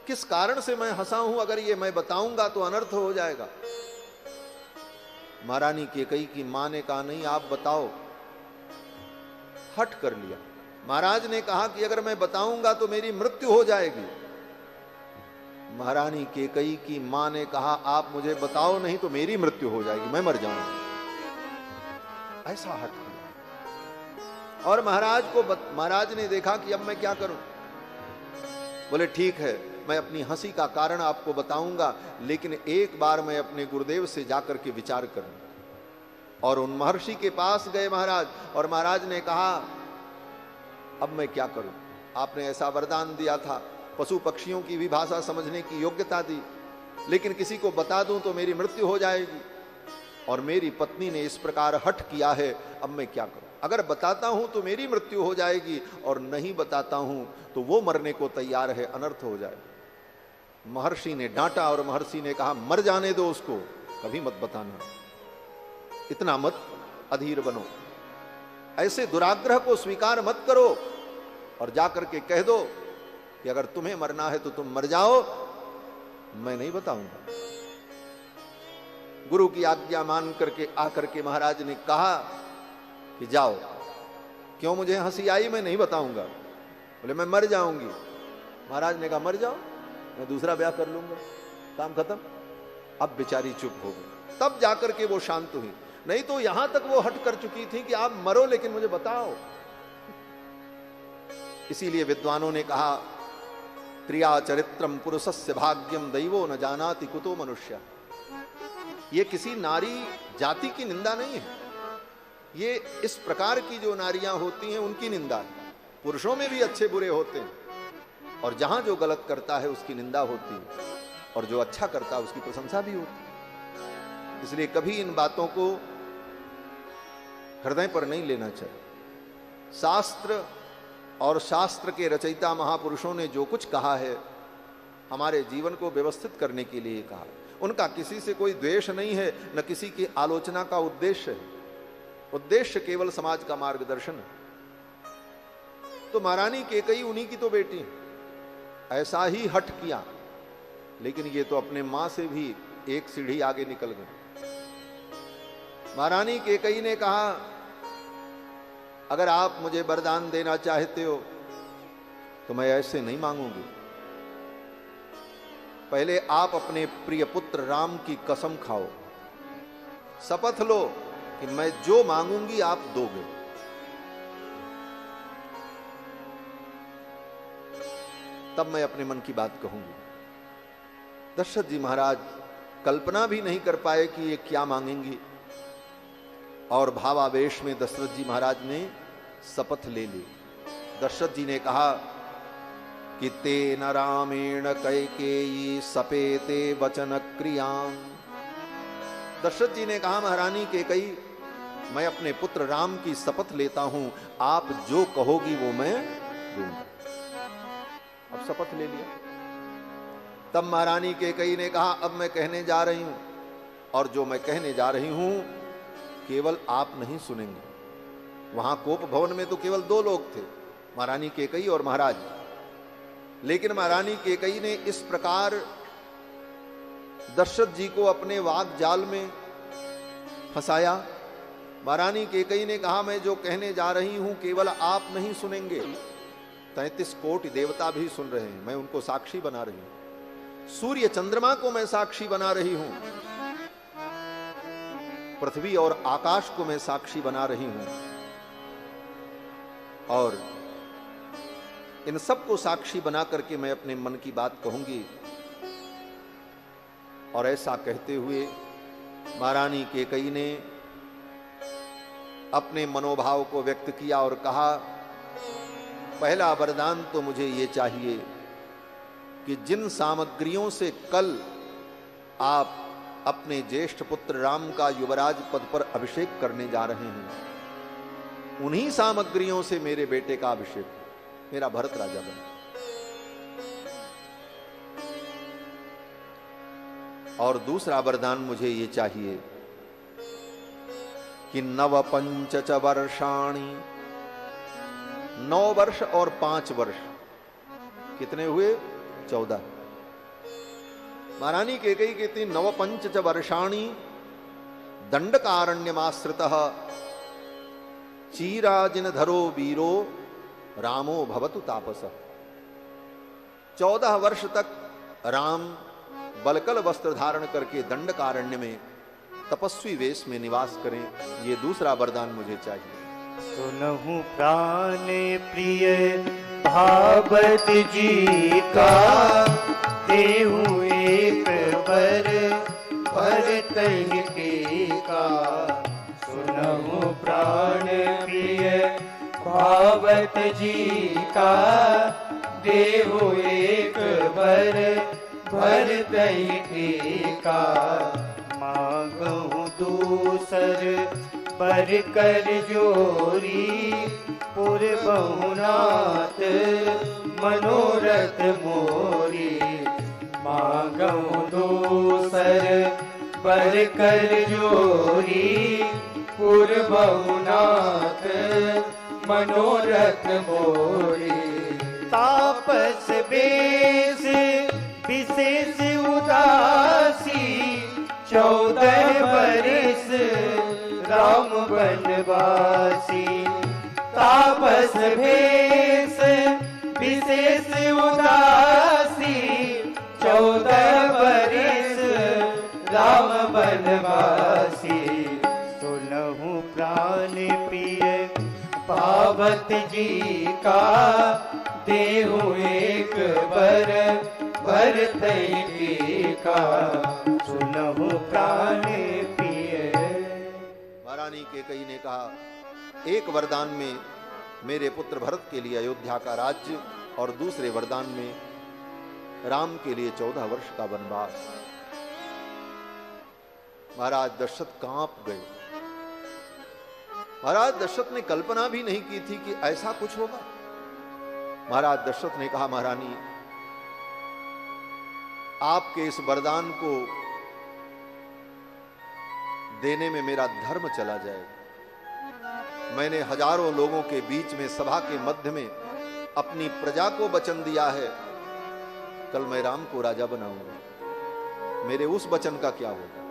किस कारण से मैं हंसा हूं, अगर ये मैं बताऊंगा तो अनर्थ हो जाएगा। महारानी केकई की मां ने कहा नहीं आप बताओ। हट कर लिया। महाराज ने कहा कि अगर मैं बताऊंगा तो मेरी मृत्यु हो जाएगी। महारानी केकई की मां ने कहा आप मुझे बताओ नहीं तो मेरी मृत्यु हो जाएगी, मैं मर जाऊंगा। ऐसा हट किया। और महाराज ने देखा कि अब मैं क्या करूं। बोले ठीक है मैं अपनी हंसी का कारण आपको बताऊंगा, लेकिन एक बार मैं अपने गुरुदेव से जाकर के विचार करूं। और उन महर्षि के पास गए महाराज, और महाराज ने कहा अब मैं क्या करूं, आपने ऐसा वरदान दिया था, पशु पक्षियों की भी भाषा समझने की योग्यता दी, लेकिन किसी को बता दूं तो मेरी मृत्यु हो जाएगी, और मेरी पत्नी ने इस प्रकार हठ किया है, अब मैं क्या करूं। अगर बताता हूं तो मेरी मृत्यु हो जाएगी, और नहीं बताता हूं तो वो मरने को तैयार है, अनर्थ हो जाएगा। महर्षि ने डांटा और महर्षि ने कहा मर जाने दो उसको, कभी मत बताना, इतना मत अधीर बनो, ऐसे दुराग्रह को स्वीकार मत करो, और जाकर के कह दो कि अगर तुम्हें मरना है तो तुम मर जाओ, मैं नहीं बताऊंगा। गुरु की आज्ञा मान करके आकर के महाराज ने कहा कि जाओ। क्यों मुझे हंसी आई, मैं नहीं बताऊंगा। बोले मैं मर जाऊंगी। महाराज ने कहा मर जाओ, मैं दूसरा ब्याह कर लूंगा, काम खत्म। अब बेचारी चुप हो गई, तब जाकर के वो शांत हुई, नहीं तो यहां तक वो हट कर चुकी थी कि आप मरो लेकिन मुझे बताओ। इसीलिए विद्वानों ने कहा त्रिया चरित्रम पुरुषस्य भाग्यम दैवो न जानाति कुतो मनुष्य। ये किसी नारी जाति की निंदा नहीं है, ये इस प्रकार की जो नारियां होती हैं उनकी निंदा है। पुरुषों में भी अच्छे बुरे होते हैं, और जहां जो गलत करता है उसकी निंदा होती है, और जो अच्छा करता है उसकी प्रशंसा भी होती है। इसलिए कभी इन बातों को हृदय पर नहीं लेना चाहिए। शास्त्र और शास्त्र के रचयिता महापुरुषों ने जो कुछ कहा है हमारे जीवन को व्यवस्थित करने के लिए कहा। उनका किसी से कोई द्वेष नहीं है, न किसी की आलोचना का उद्देश्य है। उद्देश्य केवल समाज का मार्गदर्शन है। तो महारानी केकई उन्हीं की तो बेटी है, ऐसा ही हठ किया, लेकिन ये तो अपने मां से भी एक सीढ़ी आगे निकल गए। महारानी केकई ने कहा अगर आप मुझे वरदान देना चाहते हो तो मैं ऐसे नहीं मांगूंगी, पहले आप अपने प्रिय पुत्र राम की कसम खाओ, शपथ लो कि मैं जो मांगूंगी आप दोगे। तब मैं अपने मन की बात कहूंगी। दशरथ जी महाराज कल्पना भी नहीं कर पाए कि ये क्या मांगेंगी, और भावावेश में दशरथ जी महाराज ने शपथ ले ली। दशरथ जी ने कहा कि तेन रामेण कैकेयी सपेते वचन क्रियां। दशरथ जी ने कहा, महारानी कैकेयी, मैं अपने पुत्र राम की शपथ लेता हूं, आप जो कहोगी वो मैं दूंगा। अब शपथ ले लिया। तब महारानी कैकेयी ने कहा, अब मैं कहने जा रही हूं, और जो मैं कहने जा रही हूं केवल आप नहीं सुनेंगे। वहां कोप भवन में तो केवल 2 लोग थे, महारानी कैकेयी और महाराज। लेकिन महारानी कैकेयी ने इस प्रकार दशरथ जी को अपने वाक जाल में फंसाया। महारानी कैकेयी ने कहा, मैं जो कहने जा रही हूं केवल आप नहीं सुनेंगे, 33 कोटि देवता भी सुन रहे हैं। मैं उनको साक्षी बना रही हूं, सूर्य चंद्रमा को मैं साक्षी बना रही हूं, पृथ्वी और आकाश को मैं साक्षी बना रही हूं, और इन सबको साक्षी बना करके मैं अपने मन की बात कहूंगी। और ऐसा कहते हुए महारानी कैकेयी ने अपने मनोभाव को व्यक्त किया और कहा, पहला वरदान तो मुझे ये चाहिए कि जिन सामग्रियों से कल आप अपने ज्येष्ठ पुत्र राम का युवराज पद पर अभिषेक करने जा रहे हैं, उन्हीं सामग्रियों से मेरे बेटे का अभिषेक, मेरा भरत राजा बने। और दूसरा वरदान मुझे ये चाहिए कि 9 पंच वर्षाणि, 9 वर्ष और 5 वर्ष, कितने हुए? 14। महारानी कैकेयी कहती, 9 पंच वर्षाणि दंडकारण्यमाश्रितः चीराजिन धरो वीरो रामो भवतु तापसः। 14 वर्ष तक राम बलकल वस्त्र धारण करके दंडकारण्य में तपस्वी वेश में निवास करें, ये दूसरा वरदान मुझे चाहिए। सुनहु प्राण प्रिय भावत जी का, देहु एक बर भरत का। सुनहु प्राण प्रिय भावत जी का, देहु एक बर भरत का। मांगहु दूसर पर कर जोरी, पुर बहुनाथ मनोरथ मोरी। मांगहु दूसर पर कर जोरी, पुर बहुनाथ मनोरथ मोरी। तापस बेस विशेष उदासी, 14 बरस राम बनवासी। तापस भेष विशेष उदासी, 14 बरस राम बनवासी। सुनहु प्राण प्रिय पावत जी का, देहु एक बर भरत का। सुनहु प्राण प्रिय। महारानी कैकेयी ने कहा, एक वरदान में मेरे पुत्र भरत के लिए अयोध्या का राज्य, और दूसरे वरदान में राम के लिए 14 वर्ष का वनवास। महाराज दशरथ कांप गए। महाराज दशरथ ने कल्पना भी नहीं की थी कि ऐसा कुछ होगा। महाराज दशरथ ने कहा, महारानी आपके इस वरदान को देने में मेरा धर्म चला जाएगा। मैंने हजारों लोगों के बीच में, सभा के मध्य में अपनी प्रजा को वचन दिया है, कल मैं राम को राजा बनाऊंगा। मेरे उस वचन का क्या होगा?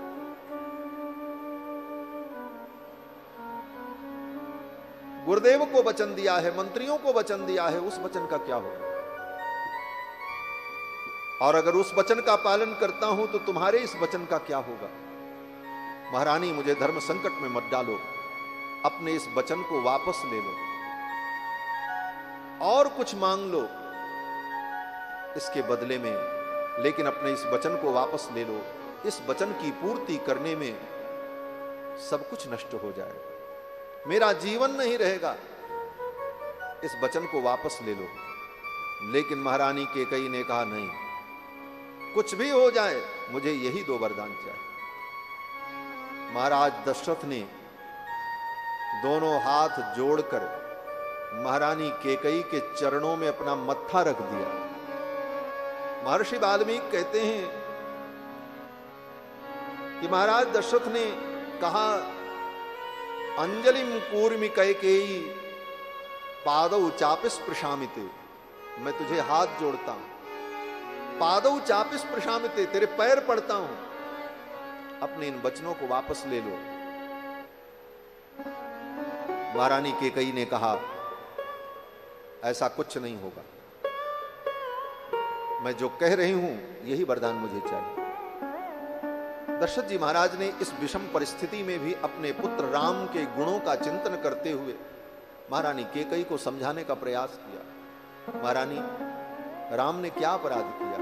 गुरुदेव को वचन दिया है, मंत्रियों को वचन दिया है, उस वचन का क्या होगा? और अगर उस वचन का पालन करता हूं तो तुम्हारे इस वचन का क्या होगा? महारानी, मुझे धर्म संकट में मत डालो, अपने इस वचन को वापस ले लो और कुछ मांग लो। इसके बदले में, लेकिन अपने इस वचन को वापस ले लो। इस वचन की पूर्ति करने में सब कुछ नष्ट हो जाएगा, मेरा जीवन नहीं रहेगा। इस वचन को वापस ले लो। लेकिन महारानी कैकेयी ने कहा, नहीं, कुछ भी हो जाए मुझे यही 2 वरदान चाहिए। महाराज दशरथ ने दोनों हाथ जोड़कर महारानी कैकेयी के चरणों में अपना मत्था रख दिया। महर्षि वाल्मीकि कहते हैं कि महाराज दशरथ ने कहा, अंजलिम कूर्मि कैकेयी पादौ चापिस प्रशामिते, मैं तुझे हाथ जोड़ता हूं, पादौ चापिस प्रशामिते, तेरे पैर पड़ता हूं, अपने इन वचनों को वापस ले लो। महारानी कैकेयी ने कहा, ऐसा कुछ नहीं होगा, मैं जो कह रही हूं यही वरदान मुझे चाहिए। दशरथ जी महाराज ने इस विषम परिस्थिति में भी अपने पुत्र राम के गुणों का चिंतन करते हुए महारानी कैकेयी को समझाने का प्रयास किया। महारानी, राम ने क्या अपराध किया?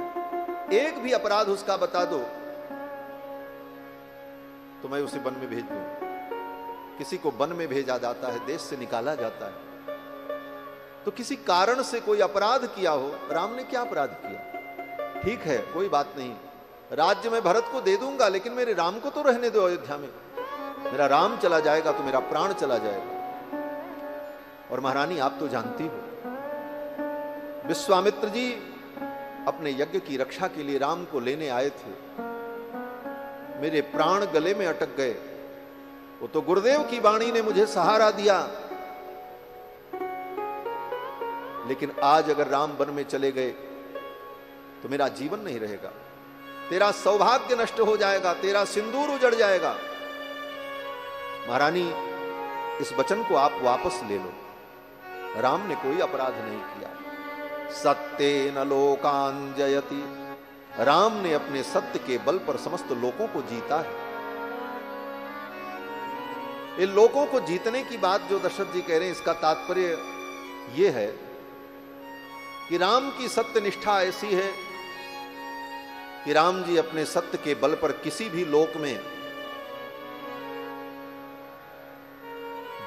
एक भी अपराध उसका बता दो तो मैं उसे वन में भेज दूं। किसी को वन में भेजा जाता है, देश से निकाला जाता है, तो किसी कारण से कोई अपराध किया हो। राम ने क्या अपराध किया? ठीक है, कोई बात नहीं, राज्य में भरत को दे दूंगा, लेकिन मेरे राम को तो रहने दो अयोध्या में। मेरा राम चला जाएगा तो मेरा प्राण चला जाएगा। और महारानी, आप तो जानती हो, विश्वामित्र जी अपने यज्ञ की रक्षा के लिए राम को लेने आए थे, मेरे प्राण गले में अटक गए। वो तो गुरुदेव की वाणी ने मुझे सहारा दिया, लेकिन आज अगर राम वन में चले गए तो मेरा जीवन नहीं रहेगा, तेरा सौभाग्य नष्ट हो जाएगा, तेरा सिंदूर उजड़ जाएगा। महारानी, इस वचन को आप वापस ले लो। राम ने कोई अपराध नहीं किया। सत्येन लोकान जयति, राम ने अपने सत्य के बल पर समस्त लोगों को जीता है। इन लोगों को जीतने की बात जो दशरथ जी कह रहे हैं, इसका तात्पर्य यह है कि राम की सत्य निष्ठा ऐसी है कि राम जी अपने सत्य के बल पर किसी भी लोक में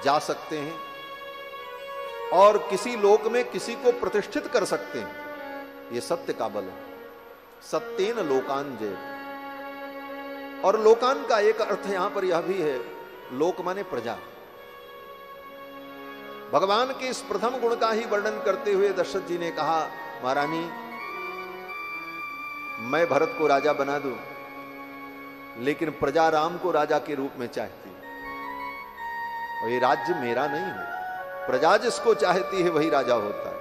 जा सकते हैं और किसी लोक में किसी को प्रतिष्ठित कर सकते हैं। यह सत्य का बल है। सत्येन लोकान जय। और लोकान का एक अर्थ यहां पर यह भी है, लोक माने प्रजा। भगवान के इस प्रथम गुण का ही वर्णन करते हुए दशरथ जी ने कहा, महारानी, मैं भरत को राजा बना दूं, लेकिन प्रजा राम को राजा के रूप में चाहती है, और ये राज्य मेरा नहीं है। प्रजा जिसको चाहती है वही राजा होता है,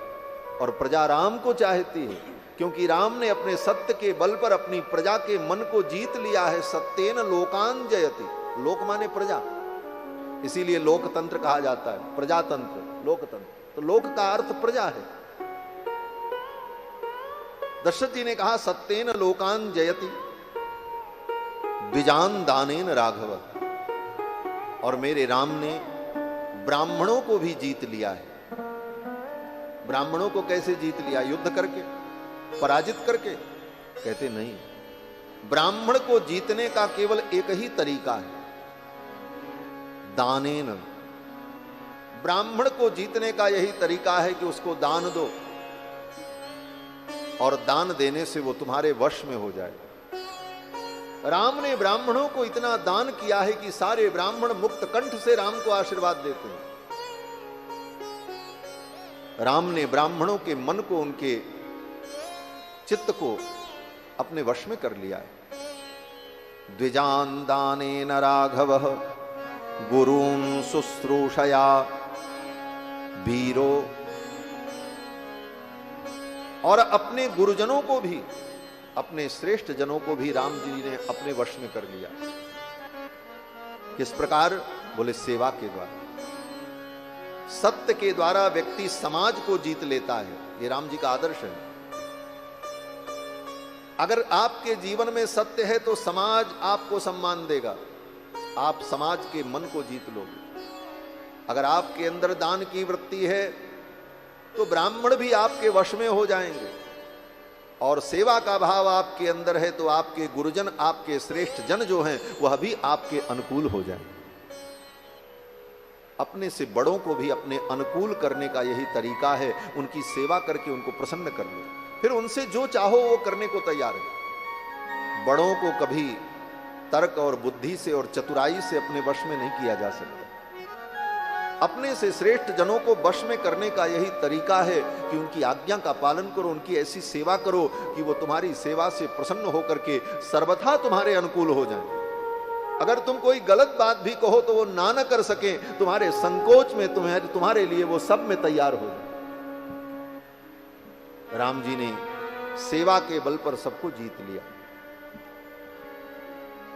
और प्रजा राम को चाहती है, क्योंकि राम ने अपने सत्य के बल पर अपनी प्रजा के मन को जीत लिया है। सत्येन लोकान जयति, लोक माने प्रजा, इसीलिए लोकतंत्र कहा जाता है, प्रजातंत्र, लोकतंत्र। तो लोक का अर्थ प्रजा है। दशरथ जी ने कहा, सत्येन लोकान जयति द्विजान दानेन राघव, और मेरे राम ने ब्राह्मणों को भी जीत लिया है। ब्राह्मणों को कैसे जीत लिया? युद्ध करके, पराजित करके? कहते नहीं, ब्राह्मण को जीतने का केवल एक ही तरीका है, दानेन। ब्राह्मण को जीतने का यही तरीका है कि उसको दान दो, और दान देने से वो तुम्हारे वश में हो जाए। राम ने ब्राह्मणों को इतना दान किया है कि सारे ब्राह्मण मुक्त कंठ से राम को आशीर्वाद देते हैं। राम ने ब्राह्मणों के मन को, उनके चित्त को अपने वश में कर लिया है। द्विजान दानेन राघवः गुरून् शुश्रूषया वीरो, और अपने गुरुजनों को भी, अपने श्रेष्ठ जनों को भी राम जी ने अपने वश में कर लिया। किस प्रकार? बोले, सेवा के द्वारा। सत्य के द्वारा व्यक्ति समाज को जीत लेता है। ये राम जी का आदर्श है। अगर आपके जीवन में सत्य है तो समाज आपको सम्मान देगा, आप समाज के मन को जीत लोगे। अगर आपके अंदर दान की वृत्ति है तो ब्राह्मण भी आपके वश में हो जाएंगे। और सेवा का भाव आपके अंदर है तो आपके गुरुजन, आपके श्रेष्ठ जन जो हैं वह भी आपके अनुकूल हो जाए। अपने से बड़ों को भी अपने अनुकूल करने का यही तरीका है, उनकी सेवा करके उनको प्रसन्न कर लो, फिर उनसे जो चाहो वो करने को तैयार है। बड़ों को कभी तर्क और बुद्धि से और चतुराई से अपने वश में नहीं किया जा सकता। अपने से श्रेष्ठ जनों को वश में करने का यही तरीका है कि उनकी आज्ञा का पालन करो, उनकी ऐसी सेवा करो कि वो तुम्हारी सेवा से प्रसन्न होकर के सर्वथा तुम्हारे अनुकूल हो जाएं। अगर तुम कोई गलत बात भी कहो तो वो ना न कर सके, तुम्हारे संकोच में तुम्हारे लिए वो सब में तैयार हो जाए। राम जी ने सेवा के बल पर सबको जीत लिया।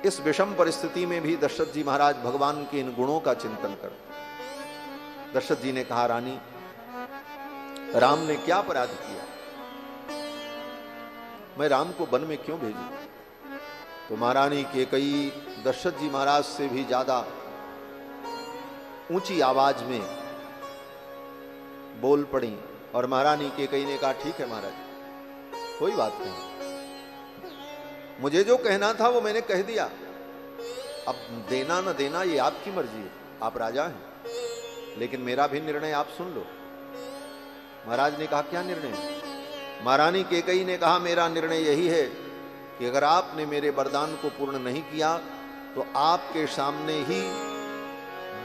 इस विषम परिस्थिति में भी दशरथ जी महाराज भगवान के इन गुणों का चिंतन करते। दशरथ जी ने कहा, रानी राम ने क्या अपराध किया, मैं राम को वन में क्यों भेजूं? तो महारानी कैकेयी दशरथ जी महाराज से भी ज्यादा ऊंची आवाज में बोल पड़ी और महारानी कैकेयी ने कहा, ठीक है महाराज, कोई बात नहीं, मुझे जो कहना था वो मैंने कह दिया, अब देना न देना ये आपकी मर्जी है, आप राजा हैं, लेकिन मेरा भी निर्णय आप सुन लो। महाराज ने कहा, क्या निर्णय? महारानी कैकेयी ने कहा, मेरा निर्णय यही है कि अगर आपने मेरे वरदान को पूर्ण नहीं किया तो आपके सामने ही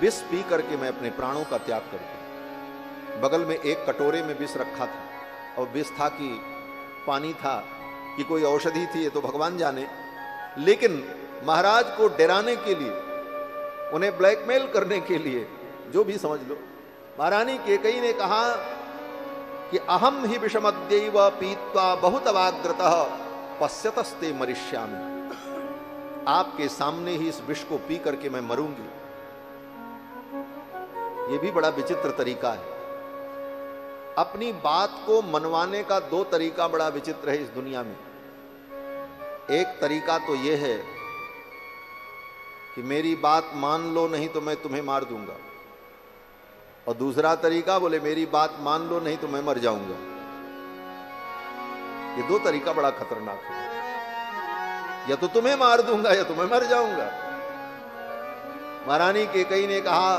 विष पी करके मैं अपने प्राणों का त्याग कर दूं। बगल में एक कटोरे में विष रखा था और विष था कि पानी था कि कोई औषधि थी, ये तो भगवान जाने, लेकिन महाराज को डराने के लिए, उन्हें ब्लैकमेल करने के लिए, जो भी समझ लो, महारानी कैकेयी ने कहा कि अहम ही विषमद्यैव पीत्वा बहुत अवाग्रतः पश्यतस्ते मरिष्यामि, आपके सामने ही इस विष को पी करके मैं मरूंगी। यह भी बड़ा विचित्र तरीका है। अपनी बात को मनवाने का दो तरीका बड़ा विचित्र है इस दुनिया में। एक तरीका तो यह है कि मेरी बात मान लो नहीं तो मैं तुम्हें मार दूंगा, और दूसरा तरीका बोले मेरी बात मान लो नहीं तो मैं मर जाऊंगा। ये दो तरीका बड़ा खतरनाक है, या तो तुम्हें मार दूंगा या तो मैं मर जाऊंगा। महारानी कैकेयी ने कहा,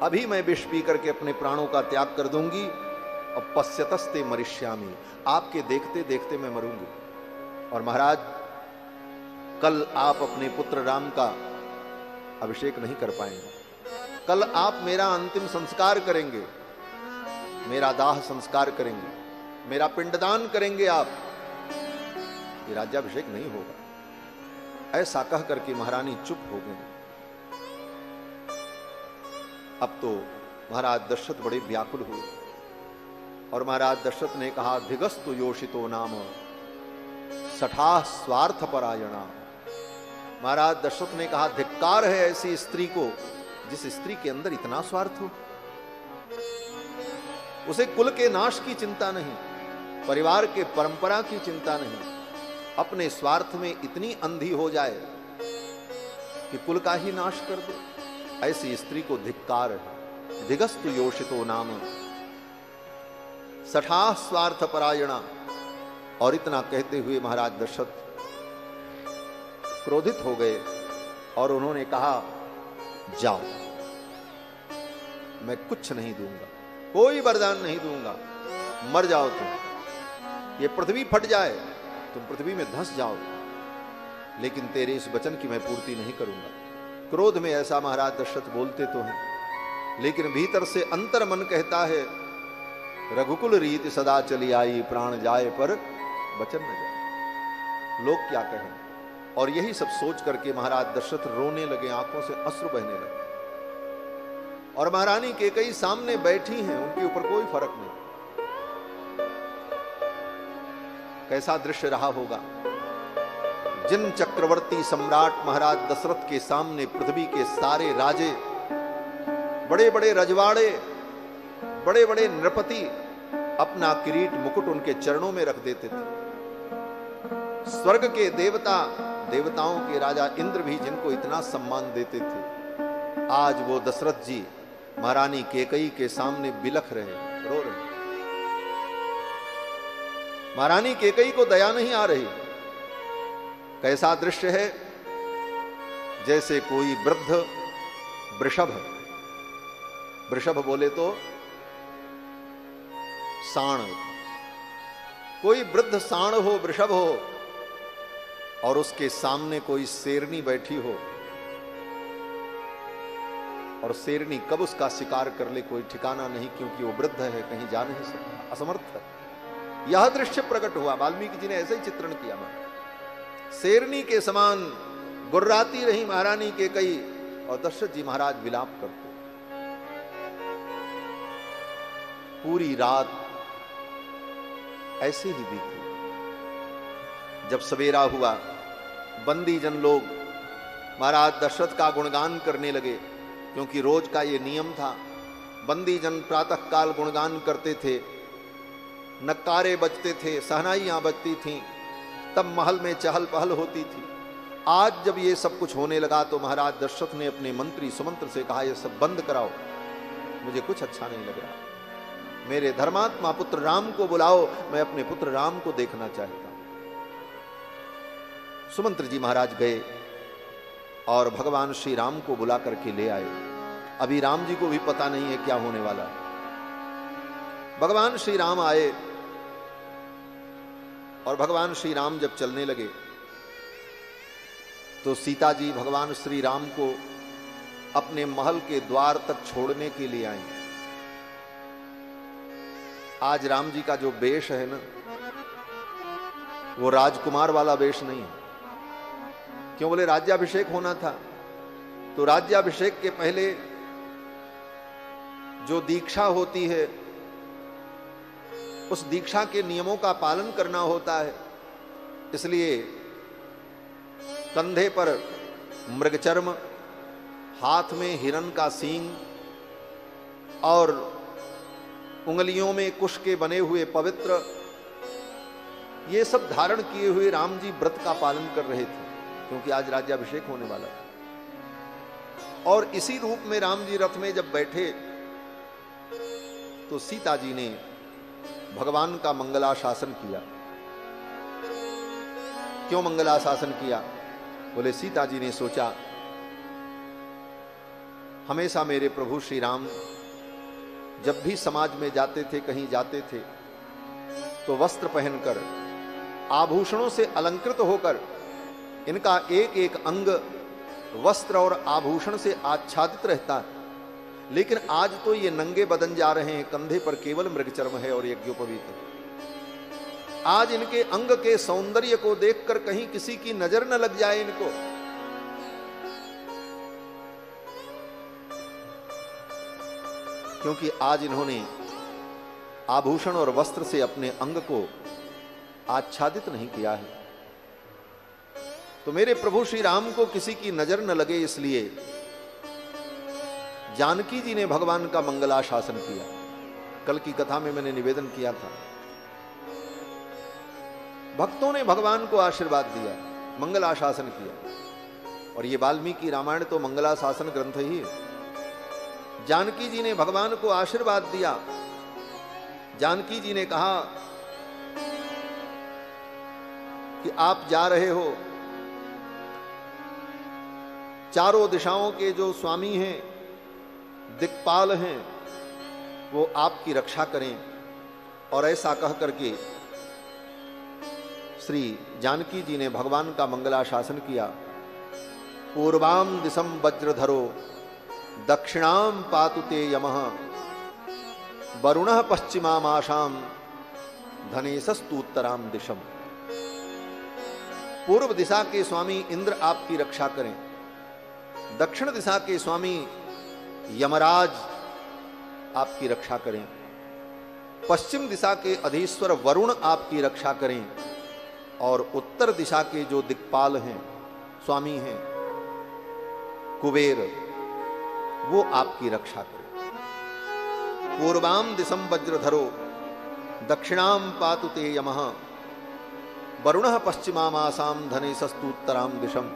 अभी मैं विष पी करके अपने प्राणों का त्याग कर दूंगी, और पश्यतस्ते मरिष्यामि, आपके देखते देखते मैं मरूंगी। और महाराज, कल आप अपने पुत्र राम का अभिषेक नहीं कर पाएंगे, कल आप मेरा अंतिम संस्कार करेंगे, मेरा दाह संस्कार करेंगे, मेरा पिंडदान करेंगे आप, ये राज्याभिषेक नहीं होगा। ऐसा कह करके महारानी चुप हो गई। अब तो महाराज दशरथ बड़े व्याकुल हुए और महाराज दशरथ ने कहा, धिगस्तु योषितो नाम सठा स्वार्थ परायणा। महाराज दशरथ ने कहा, धिक्कार है ऐसी स्त्री को जिस स्त्री के अंदर इतना स्वार्थ हो। उसे कुल के नाश की चिंता नहीं, परिवार के परंपरा की चिंता नहीं, अपने स्वार्थ में इतनी अंधी हो जाए कि कुल का ही नाश कर दे। ऐसी स्त्री को धिक्कार है। धिगस्तु योषितो नाम सठा स्वार्थ परायणा। और इतना कहते हुए महाराज दशरथ क्रोधित हो गए और उन्होंने कहा, जाओ, मैं कुछ नहीं दूंगा, कोई वरदान नहीं दूंगा, मर जाओ तुम, ये पृथ्वी फट जाए, तुम पृथ्वी में धंस जाओ, लेकिन तेरे इस वचन की मैं पूर्ति नहीं करूंगा। क्रोध में ऐसा महाराज दशरथ बोलते तो हैं, लेकिन भीतर से अंतर मन कहता है, रघुकुल रीति सदा चली आई, प्राण जाए पर वचन न जाए, लोग क्या कहें। और यही सब सोच करके महाराज दशरथ रोने लगे, आंखों से अश्रु बहने लगे। और महारानी कैकेयी सामने बैठी हैं, उनके ऊपर कोई फर्क नहीं। कैसा दृश्य रहा होगा, जिन चक्रवर्ती सम्राट महाराज दशरथ के सामने पृथ्वी के सारे राजे, बड़े बड़े रजवाड़े, बड़े बड़े नृपति अपना किरीट मुकुट उनके चरणों में रख देते थे। स्वर्ग के देवता, देवताओं के राजा इंद्र भी जिनको इतना सम्मान देते थे, आज वो दशरथ जी महारानी कैकेयी के सामने बिलख रहे, रो रहे। महारानी केकई को दया नहीं आ रही। कैसा दृश्य है, जैसे कोई वृद्ध वृषभ, वृषभ बोले तो साण, कोई वृद्ध साण हो, वृषभ हो, और उसके सामने कोई शेरनी बैठी हो, और शेरनी कब उसका शिकार कर ले कोई ठिकाना नहीं, क्योंकि वो वृद्ध है, कहीं जा नहीं सकता, असमर्थ है। यह दृश्य प्रकट हुआ। वाल्मीकि जी ने ऐसे ही चित्रण किया। शेरनी के समान गुर्राती रही महारानी केकई, और दशरथ जी महाराज विलाप करते। पूरी रात ऐसे ही बीती। जब सवेरा हुआ, बंदी जन लोग महाराज दशरथ का गुणगान करने लगे, क्योंकि रोज का ये नियम था। बंदी जन प्रातः काल गुणगान करते थे, नक्कारे बजते थे, सहनाइयां बजती थीं, तब महल में चहल पहल होती थी। आज जब ये सब कुछ होने लगा तो महाराज दशरथ ने अपने मंत्री सुमंत्र से कहा, ये सब बंद कराओ, मुझे कुछ अच्छा नहीं लग रहा। मेरे धर्मात्मा पुत्र राम को बुलाओ, मैं अपने पुत्र राम को देखना चाहता हूं। सुमंत्र जी महाराज गए और भगवान श्री राम को बुला करके ले आए। अभी राम जी को भी पता नहीं है क्या होने वाला। भगवान श्री राम आए, और भगवान श्री राम जब चलने लगे तो सीता जी भगवान श्री राम को अपने महल के द्वार तक छोड़ने के लिए आई। आज राम जी का जो वेश है ना, वो राजकुमार वाला वेश नहीं है। क्यों बोले? राज्याभिषेक होना था, तो राज्याभिषेक के पहले जो दीक्षा होती है, उस दीक्षा के नियमों का पालन करना होता है। इसलिए कंधे पर मृगचर्म, हाथ में हिरण का सींग, और उंगलियों में कुश के बने हुए पवित्र, ये सब धारण किए हुए राम जी व्रत का पालन कर रहे थे, क्योंकि आज राज्याभिषेक होने वाला था। और इसी रूप में राम जी रथ में जब बैठे तो सीता जी ने भगवान का मंगलाशासन किया। क्यों मंगलाशासन किया? बोले सीता जी ने सोचा, हमेशा मेरे प्रभु श्री राम जब भी समाज में जाते थे, कहीं जाते थे, तो वस्त्र पहनकर, आभूषणों से अलंकृत होकर, इनका एक एक अंग वस्त्र और आभूषण से आच्छादित रहता है। लेकिन आज तो ये नंगे बदन जा रहे हैं, कंधे पर केवल मृगचर्म है और यज्ञोपवीत है। आज इनके अंग के सौंदर्य को देखकर कहीं किसी की नजर न लग जाए इनको। क्योंकि आज इन्होंने आभूषण और वस्त्र से अपने अंग को आच्छादित नहीं किया है। तो मेरे प्रभु श्री राम को किसी की नजर न लगे, इसलिए जानकी जी ने भगवान का मंगलाशासन किया। कल की कथा में मैंने निवेदन किया था, भक्तों ने भगवान को आशीर्वाद दिया, मंगलाशासन किया। और ये वाल्मीकि रामायण तो मंगलाशासन ग्रंथ ही है। जानकी जी ने भगवान को आशीर्वाद दिया। जानकी जी ने कहा कि आप जा रहे हो, चारों दिशाओं के जो स्वामी हैं, दिक्पाल हैं, वो आपकी रक्षा करें। और ऐसा कह करके श्री जानकी जी ने भगवान का मंगलाशासन किया। पूर्वाम दिशम वज्रधरो दक्षिणाम पातुते यमः वरुणः पश्चिमामाशाम धनेशस्तु उत्तराम दिशम। पूर्व दिशा के स्वामी इंद्र आपकी रक्षा करें, दक्षिण दिशा के स्वामी यमराज आपकी रक्षा करें, पश्चिम दिशा के अधीश्वर वरुण आपकी रक्षा करें, और उत्तर दिशा के जो दिक्पाल हैं, स्वामी हैं, कुबेर, वो आपकी रक्षा करें। पूर्वाम दिशम वज्रधरो दक्षिणाम पातुते यमः वरुणः पश्चिमामासाम धनेशस्तु उत्तराम दिशम।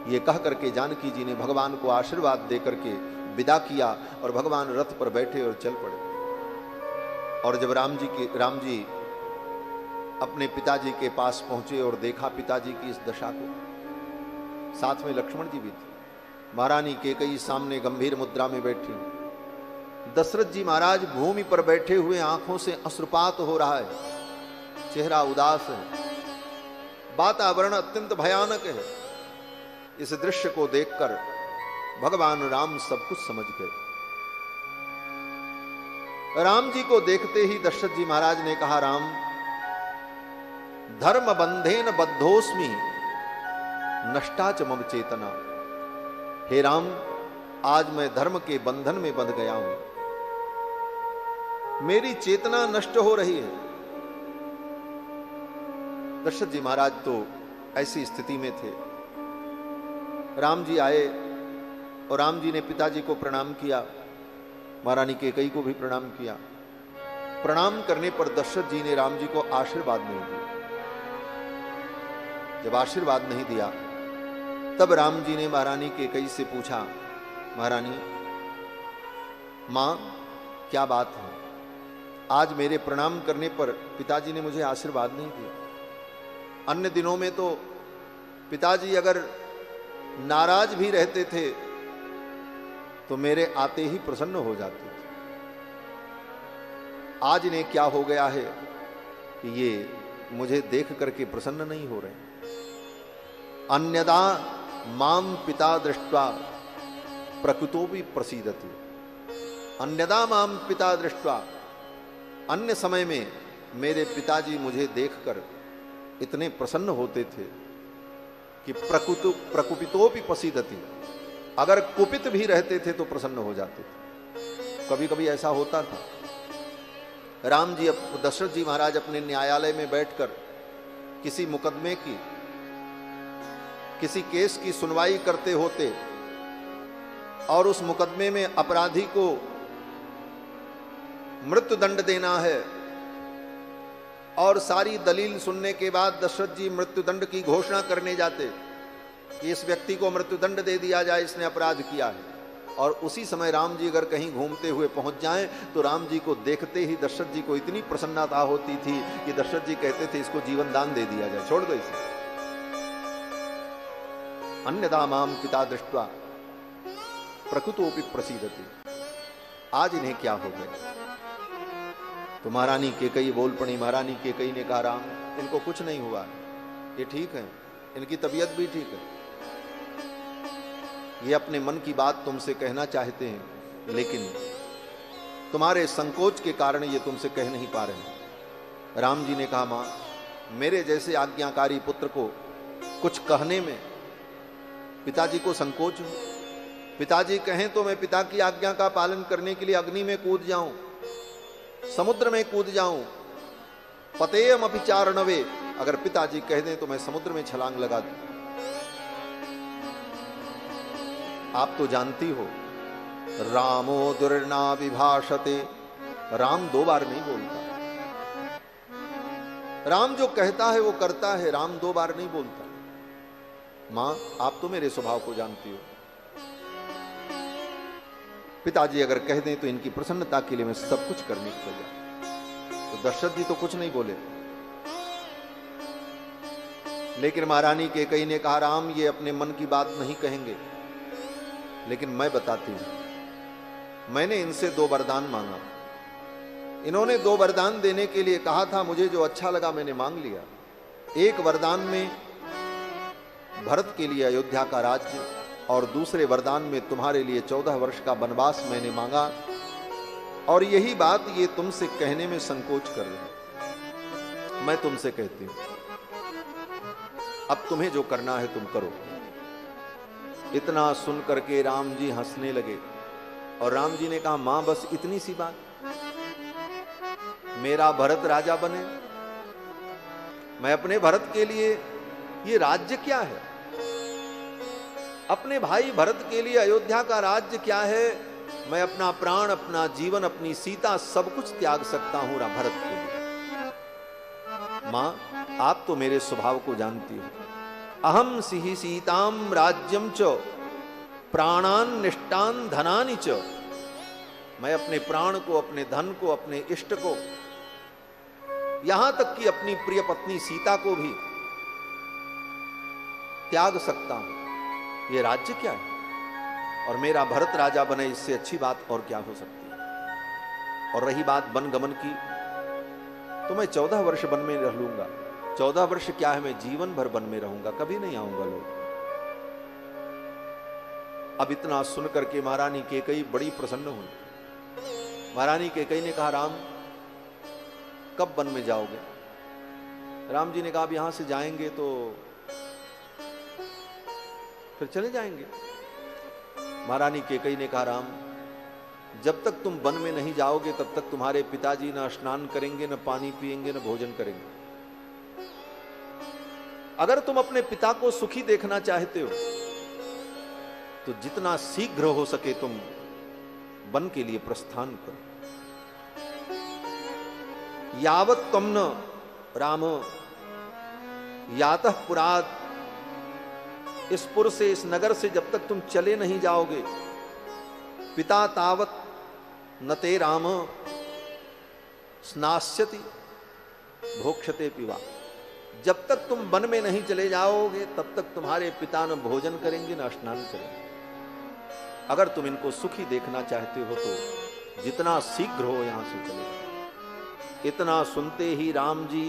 ये कह करके जानकी जी ने भगवान को आशीर्वाद दे करके विदा किया, और भगवान रथ पर बैठे और चल पड़े। और जब राम जी अपने पिताजी के पास पहुंचे और देखा पिताजी की इस दशा को। साथ में लक्ष्मण जी भी थे। महारानी कैकेयी सामने गंभीर मुद्रा में बैठी। दशरथ जी महाराज भूमि पर बैठे हुए, आंखों से अश्रुपात हो रहा है, चेहरा उदास है, वातावरण अत्यंत भयानक है। इस दृश्य को देखकर भगवान राम सब कुछ समझ गए। राम जी को देखते ही दशरथ जी महाराज ने कहा, राम, धर्म बंधेन बद्धोस्मि नष्टा च मम चेतना। हे राम, आज मैं धर्म के बंधन में बंध गया हूं, मेरी चेतना नष्ट हो रही है। दशरथ जी महाराज तो ऐसी स्थिति में थे। राम जी आए और राम जी ने पिताजी को प्रणाम किया, महारानी कैकेयी को भी प्रणाम किया। प्रणाम करने पर दशरथ जी ने राम जी को आशीर्वाद नहीं दिया। जब आशीर्वाद नहीं दिया तब राम जी ने महारानी कैकेयी से पूछा, महारानी, मां, क्या बात है? आज मेरे प्रणाम करने पर पिताजी ने मुझे आशीर्वाद नहीं दिया। अन्य दिनों में तो पिताजी अगर नाराज भी रहते थे तो मेरे आते ही प्रसन्न हो जाते थे। आज इन्हें क्या हो गया है कि ये मुझे देख करके प्रसन्न नहीं हो रहे। अन्यदा माम पिता दृष्ट्वा प्रकृतो भी प्रसीदति। अन्यदा माम पिता दृष्ट्वा, अन्य समय में मेरे पिताजी मुझे देखकर इतने प्रसन्न होते थे कि प्रकुपितो भी प्रसीदति, अगर कुपित भी रहते थे तो प्रसन्न हो जाते थे। कभी कभी ऐसा होता था। राम जी, दशरथ जी महाराज अपने न्यायालय में बैठकर किसी मुकदमे की, किसी केस की सुनवाई करते होते और उस मुकदमे में अपराधी को मृत्यु दंड देना है और सारी दलील सुनने के बाद दशरथ जी मृत्यु दंड की घोषणा करने जाते कि इस व्यक्ति को मृत्यु दंड दे दिया जाए, इसने अपराध किया है। और उसी समय राम जी अगर कहीं घूमते हुए पहुंच जाएं तो राम जी को देखते ही दशरथ जी को इतनी प्रसन्नता होती थी कि दशरथ जी कहते थे, इसको जीवन दान दे दिया जाए, छोड़ दो इसे। अन्यदा माम पिता दृष्ट्वा प्रकृतोपि प्रसीदति। आज इन्हें क्या हो गया? तो महारानी कैकेयी बोल पड़ी। महारानी कैकेयी ने कहा, राम, इनको कुछ नहीं हुआ, ये ठीक है, इनकी तबीयत भी ठीक है। ये अपने मन की बात तुमसे कहना चाहते हैं, लेकिन तुम्हारे संकोच के कारण ये तुमसे कह नहीं पा रहे। राम जी ने कहा, मां, मेरे जैसे आज्ञाकारी पुत्र को कुछ कहने में पिताजी को संकोच हो। पिताजी कहें तो मैं पिता की आज्ञा का पालन करने के लिए अग्नि में कूद जाऊं, समुद्र में कूद जाऊं, पतेयम अपि चारणवे, अगर पिताजी कह दें तो मैं समुद्र में छलांग लगा दूं। आप तो जानती हो, रामो दुर्ना विभाषते, राम दो बार नहीं बोलता। राम जो कहता है वो करता है, राम दो बार नहीं बोलता। मां, आप तो मेरे स्वभाव को जानती हो, पिताजी अगर कह दें तो इनकी प्रसन्नता के लिए मैं सब कुछ करने को तैयार। तो दशरथ जी तो कुछ नहीं बोले, लेकिन महारानी कैकेयी ने कहा, राम, ये अपने मन की बात नहीं कहेंगे, लेकिन मैं बताती हूं। मैंने इनसे 2 वरदान मांगा। इन्होंने 2 वरदान देने के लिए कहा था, मुझे जो अच्छा लगा मैंने मांग लिया। एक वरदान में भरत के लिए अयोध्या का राज्य और दूसरे वरदान में तुम्हारे लिए 14 वर्ष का वनवास मैंने मांगा। और यही बात ये तुमसे कहने में संकोच कर रहे हैं। मैं तुमसे कहती हूं, अब तुम्हें जो करना है तुम करो। इतना सुन करके राम जी हंसने लगे और राम जी ने कहा, मां, बस इतनी सी बात, मेरा भरत राजा बने, मैं अपने भरत के लिए, ये राज्य क्या है? अपने भाई भरत के लिए अयोध्या का राज्य क्या है? मैं अपना प्राण, अपना जीवन, अपनी सीता, सब कुछ त्याग सकता हूं भरत के लिए। मां, आप तो मेरे स्वभाव को जानती हो। अहम सिहि सीताम राज्यम च प्राणान निष्ठान धनानि च, मैं अपने प्राण को, अपने धन को, अपने इष्ट को यहां तक कि अपनी प्रिय पत्नी सीता को भी त्याग सकता हूं। यह राज्य क्या है? और मेरा भरत राजा बने, इससे अच्छी बात और क्या हो सकती है? और रही बात वन गमन की, तो मैं 14 वर्ष वन में रह लूंगा। 14 वर्ष क्या है, मैं जीवन भर वन में रहूंगा, कभी नहीं आऊंगा लोग। अब इतना सुन करके महारानी कैकेयी बड़ी प्रसन्न हुई। महारानी कैकेयी ने कहा, राम कब वन में जाओगे? राम जी ने कहा, अब यहां से जाएंगे तो फिर चले जाएंगे। महारानी कैकेयी ने कहा, राम जब तक तुम वन में नहीं जाओगे तब तक तुम्हारे पिताजी न स्नान करेंगे, न पानी पिएंगे, न भोजन करेंगे। अगर तुम अपने पिता को सुखी देखना चाहते हो तो जितना शीघ्र हो सके तुम वन के लिए प्रस्थान करो। यावत त्वं न राम यातः पुरात्, इस पुर से, इस नगर से जब तक तुम चले नहीं जाओगे, पिता तावत न ते राम स्नास्यति भोक्ष्यते पिवा। जब तक तुम वन में नहीं चले जाओगे तब तक तुम्हारे पिता न भोजन करेंगे न स्नान करेंगे। अगर तुम इनको सुखी देखना चाहते हो तो जितना शीघ्र हो यहां से चले जाओ। इतना सुनते ही राम जी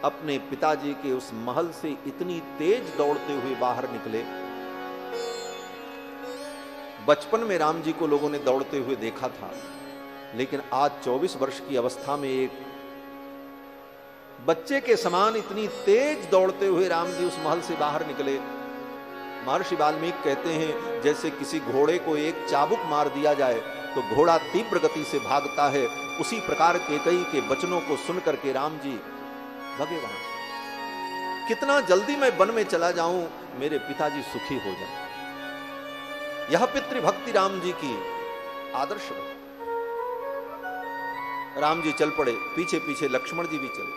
अपने पिताजी के उस महल से इतनी तेज दौड़ते हुए बाहर निकले। बचपन में राम जी को लोगों ने दौड़ते हुए देखा था, लेकिन आज 24 वर्ष की अवस्था में एक बच्चे के समान इतनी तेज दौड़ते हुए राम जी उस महल से बाहर निकले। महर्षि वाल्मीकि कहते हैं, जैसे किसी घोड़े को एक चाबुक मार दिया जाए तो घोड़ा तीव्र गति से भागता है, उसी प्रकार कैकेयी के वचनों को सुनकर के राम जी भगे वहां से। कितना जल्दी मैं वन में चला जाऊं, मेरे पिताजी सुखी हो जाएं। यह पितृभक्ति राम जी की आदर्श है। राम जी चल पड़े, पीछे पीछे लक्ष्मण जी भी चले।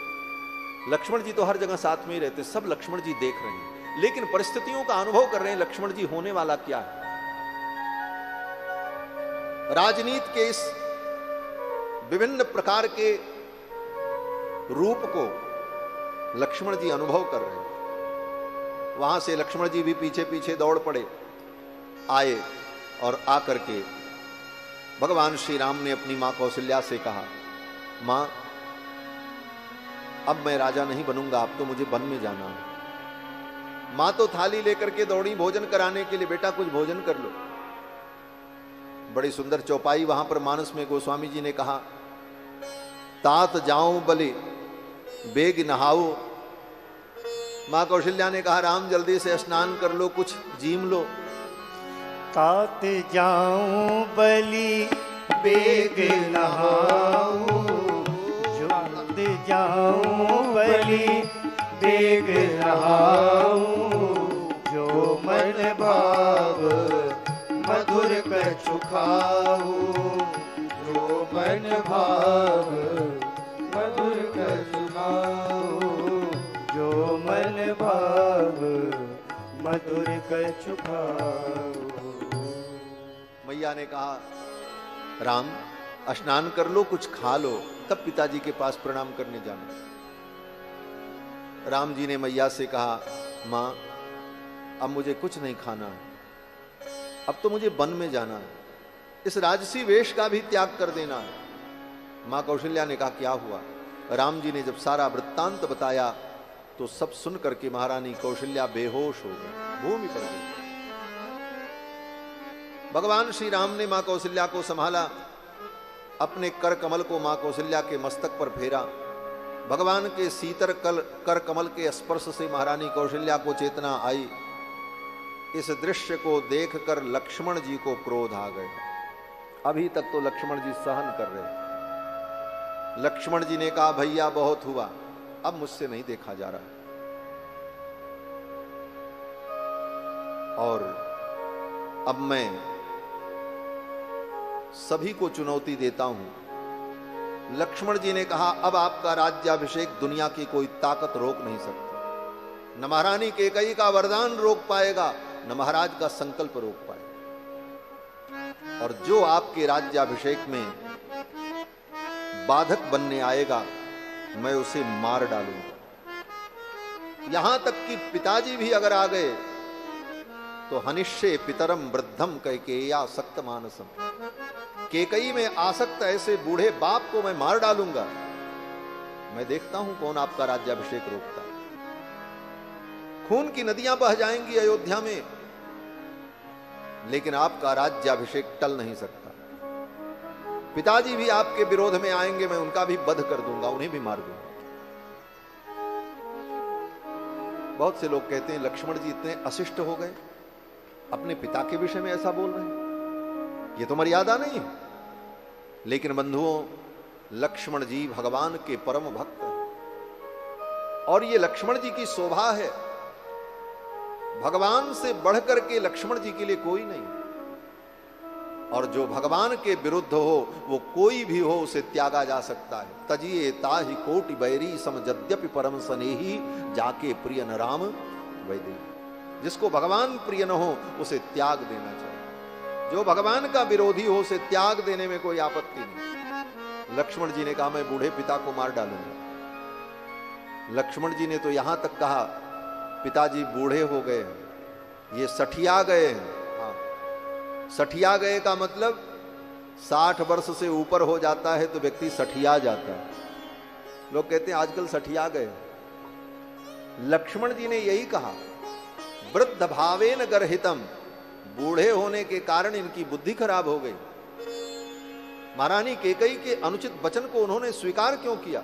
लक्ष्मण जी तो हर जगह साथ में ही रहते, सब लक्ष्मण जी देख रहे हैं, लेकिन परिस्थितियों का अनुभव कर रहे हैं लक्ष्मण जी होने वाला क्या है। राजनीति के इस विभिन्न प्रकार के रूप को लक्ष्मण जी अनुभव कर रहे हैं। वहां से लक्ष्मण जी भी पीछे पीछे दौड़ पड़े, आए और आकर के भगवान श्री राम ने अपनी मां कौशल्या से कहा, मां अब मैं राजा नहीं बनूंगा, अब तो मुझे वन में जाना है। मां तो थाली लेकर के दौड़ी भोजन कराने के लिए, बेटा कुछ भोजन कर लो। बड़ी सुंदर चौपाई वहां पर मानस में गोस्वामी जी ने कहा, तात जाऊं बलि बेग नहाओ। मां कौशल्या ने कहा, राम जल्दी से स्नान कर लो, कुछ जीम लो। तात जाऊं बलि बेग नहाऊं, जुट जाऊं बलि बेग नहाऊं, जो मन भाव मधुर कछु खाऊं, जो मन भाव मधुर कछु खाऊं, जो मन भाव मधुर कछु खाऊं। मैया ने कहा, राम स्नान कर लो, कुछ खा लो, तब पिताजी के पास प्रणाम करने जाना। राम जी ने मैया से कहा, मां अब मुझे कुछ नहीं खाना है, अब तो मुझे वन में जाना है, इस राजसी वेश का भी त्याग कर देना है। मां कौशल्या ने कहा, क्या हुआ? राम जी ने जब सारा वृत्तांत बताया तो सब सुन करके महारानी कौशल्या बेहोश हो गई, भूमि पर गई। भगवान श्री राम ने मां कौशल्या को संभाला, अपने कर कमल को मां कौशल्या के मस्तक पर फेरा। भगवान के शीतल कर कमल के स्पर्श से महारानी कौशल्या को चेतना आई। इस दृश्य को देखकर लक्ष्मण जी को क्रोध आ गया। अभी तक तो लक्ष्मण जी सहन कर रहे। लक्ष्मण जी ने कहा, भैया बहुत हुआ, अब मुझसे नहीं देखा जा रहा, और अब मैं सभी को चुनौती देता हूं। लक्ष्मण जी ने कहा, अब आपका राज्याभिषेक दुनिया की कोई ताकत रोक नहीं सकती। न महारानी कैकेयी का वरदान रोक पाएगा, न महाराज का संकल्प रोक पाएगा। और जो आपके राज्याभिषेक में बाधक बनने आएगा मैं उसे मार डालूंगा। यहां तक कि पिताजी भी अगर आ गए तो हनिष्ये पितरम वृद्धम कैकेय्या सक्त मानसम, केकई में आसक्त ऐसे बूढ़े बाप को मैं मार डालूंगा। मैं देखता हूं कौन आपका राज्याभिषेक रोकता है। खून की नदियां बह जाएंगी अयोध्या में, लेकिन आपका राज्याभिषेक टल नहीं सकता। पिताजी भी आपके विरोध में आएंगे, मैं उनका भी वध कर दूंगा, उन्हें भी मार दूंगा। बहुत से लोग कहते हैं लक्ष्मण जी इतने अशिष्ट हो गए, अपने पिता के विषय में ऐसा बोल रहे हैं, ये तो मर्यादा नहीं है। लेकिन बंधुओं, लक्ष्मण जी भगवान के परम भक्त हैं, और ये लक्ष्मण जी की शोभा है। भगवान से बढ़कर के लक्ष्मण जी के लिए कोई नहीं, और जो भगवान के विरुद्ध हो वो कोई भी हो, उसे त्यागा जा सकता है। तजिए ताहि कोटि बैरी सम यद्यपि परम स्नेही, जाके प्रिय न राम वैदेही। जिसको भगवान प्रिय न हो उसे त्याग देना चाहिए। जो भगवान का विरोधी हो उसे त्याग देने में कोई आपत्ति नहीं। लक्ष्मण जी ने कहा मैं बूढ़े पिता को मार डालूंगा। लक्ष्मण जी ने तो यहां तक कहा पिताजी बूढ़े हो गए हैं, ये सठिया गए हैं। सठिया गए का मतलब 60 वर्ष से ऊपर हो जाता है तो व्यक्ति सठिया जाता है। लोग कहते हैं आजकल सठिया गए। लक्ष्मण जी ने यही कहा, वृद्ध भावेन गर्हितम, बूढ़े होने के कारण इनकी बुद्धि खराब हो गई। महारानी कैकेयी के अनुचित वचन को उन्होंने स्वीकार क्यों किया,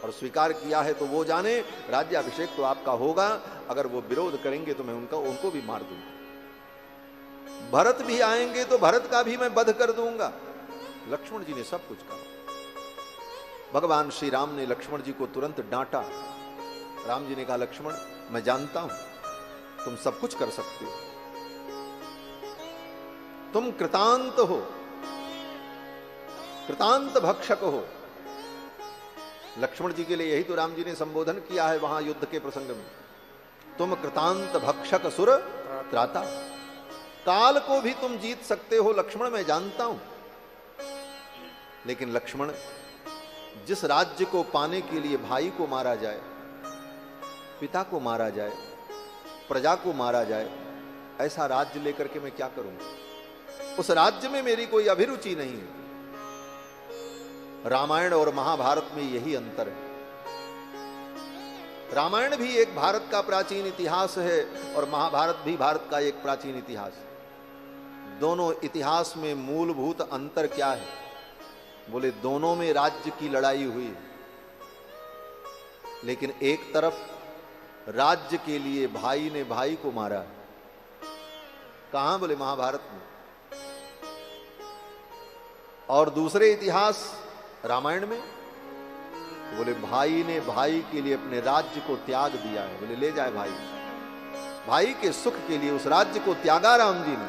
और स्वीकार किया है तो वो जाने राज्याभिषेक तो आपका होगा। अगर वो विरोध करेंगे तो मैं उनको भी मार दूंगा। भरत भी आएंगे तो भरत का भी मैं वध कर दूंगा। लक्ष्मण जी ने सब कुछ कहा। भगवान श्री राम ने लक्ष्मण जी को तुरंत डांटा। राम जी ने कहा लक्ष्मण मैं जानता हूं तुम सब कुछ कर सकते हो, तुम कृतांत हो, कृतांत भक्षक हो। लक्ष्मण जी के लिए यही तो राम जी ने संबोधन किया है वहां युद्ध के प्रसंग में, तुम कृतांत भक्षक सुर त्राता। काल को भी तुम जीत सकते हो लक्ष्मण, मैं जानता हूं। लेकिन लक्ष्मण, जिस राज्य को पाने के लिए भाई को मारा जाए, पिता को मारा जाए, प्रजा को मारा जाए, ऐसा राज्य लेकर के मैं क्या करूंगा? उस राज्य में मेरी कोई अभिरुचि नहीं है। रामायण और महाभारत में यही अंतर है। रामायण भी एक भारत का प्राचीन इतिहास है और महाभारत भी भारत का एक प्राचीन इतिहास है। दोनों इतिहास में मूलभूत अंतर क्या है? बोले दोनों में राज्य की लड़ाई हुई, लेकिन एक तरफ राज्य के लिए भाई ने भाई को मारा। कहां? बोले महाभारत में। और दूसरे इतिहास रामायण में बोले भाई ने भाई के लिए अपने राज्य को त्याग दिया है। बोले ले जाए भाई, भाई के सुख के लिए उस राज्य को त्यागा राम जी ने।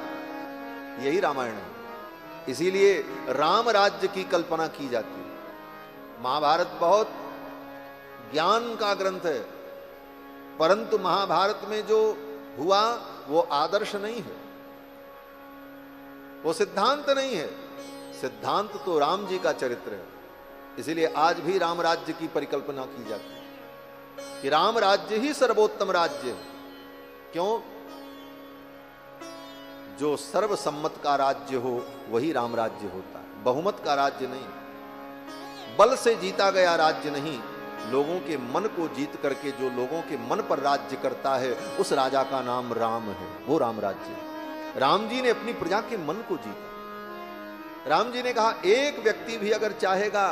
यही रामायण है। इसीलिए राम राज्य की कल्पना की जाती है। महाभारत बहुत ज्ञान का ग्रंथ है, परंतु महाभारत में जो हुआ वो आदर्श नहीं है, वो सिद्धांत नहीं है। सिद्धांत तो राम जी का चरित्र है। इसीलिए आज भी राम राज्य की परिकल्पना की जाती है कि राम राज्य ही सर्वोत्तम राज्य है। क्यों? जो सर्वसम्मत का राज्य हो वही राम राज्य होता है, बहुमत का राज्य नहीं। बल से जीता गया राज्य नहीं, लोगों के मन को जीत करके जो लोगों के मन पर राज्य करता है उस राजा का नाम राम है, वो राम राज्य है। राम जी ने अपनी प्रजा के मन को जीता। राम जी ने कहा एक व्यक्ति भी अगर चाहेगा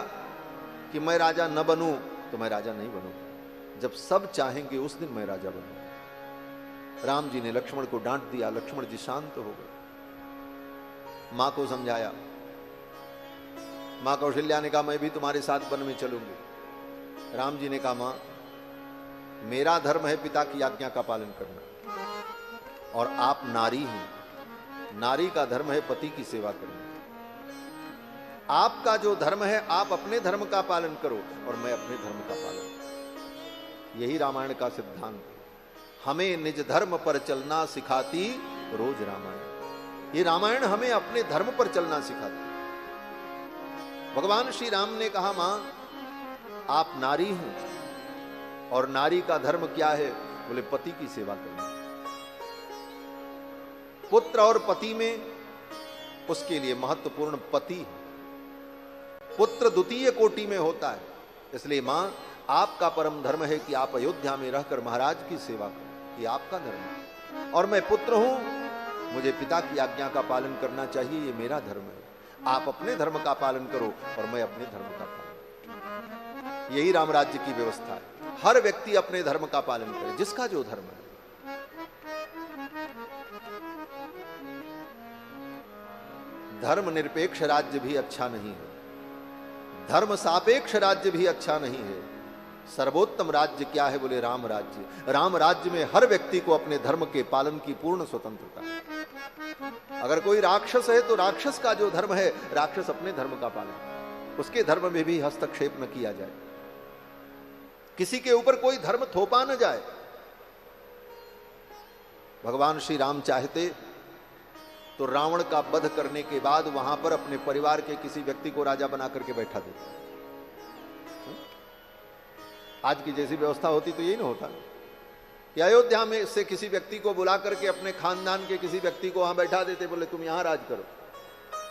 कि मैं राजा न बनूं तो मैं राजा नहीं बनूंगा, जब सब चाहेंगे उस दिन मैं राजा बनूंगा। राम जी ने लक्ष्मण को डांट दिया, लक्ष्मण जी शांत हो गए। मां को समझाया। मां कौशल्या ने कहा मैं भी तुम्हारे साथ वन में चलूंगी। राम जी ने कहा मां मेरा धर्म है पिता की आज्ञा का पालन करना, और आप नारी हैं, नारी का धर्म है पति की सेवा करना। आपका जो धर्म है आप अपने धर्म का पालन करो और मैं अपने धर्म का पालन। यही रामायण का सिद्धांत है। हमें निज धर्म पर चलना सिखाती रोज रामायण। ये रामायण हमें अपने धर्म पर चलना सिखाती। भगवान श्री राम ने कहा मां आप नारी हैं और नारी का धर्म क्या है? बोले पति की सेवा करना। पुत्र और पति में उसके लिए महत्वपूर्ण पति है। पुत्र द्वितीय कोटि में होता है। इसलिए मां, आपका परम धर्म है कि आप अयोध्या में रहकर महाराज की सेवा करें, ये आपका धर्म है। और मैं पुत्र हूं, मुझे पिता की आज्ञा का पालन करना चाहिए, ये मेरा धर्म है। आप अपने धर्म का पालन करो और मैं अपने धर्म का पालन। यही राम राज्य की व्यवस्था है। हर व्यक्ति अपने धर्म का पालन करे, जिसका जो धर्म है। धर्म निरपेक्ष राज्य भी अच्छा नहीं है, धर्म सापेक्ष राज्य भी अच्छा नहीं है। सर्वोत्तम राज्य क्या है? बोले राम राज्य। राम राज्य में हर व्यक्ति को अपने धर्म के पालन की पूर्ण स्वतंत्रता है। अगर कोई राक्षस है तो राक्षस का जो धर्म है, राक्षस अपने धर्म का पालन, उसके धर्म में भी हस्तक्षेप न किया जाए, किसी के ऊपर कोई धर्म थोपा न जाए। भगवान श्री राम चाहते तो रावण का वध करने के बाद वहां पर अपने परिवार के किसी व्यक्ति को राजा बना करके बैठा देते। आज की जैसी व्यवस्था होती तो यही ना होता कि अयोध्या में से किसी व्यक्ति को बुला करके अपने खानदान के किसी व्यक्ति को वहां बैठा देते, बोले तुम यहां राज करो।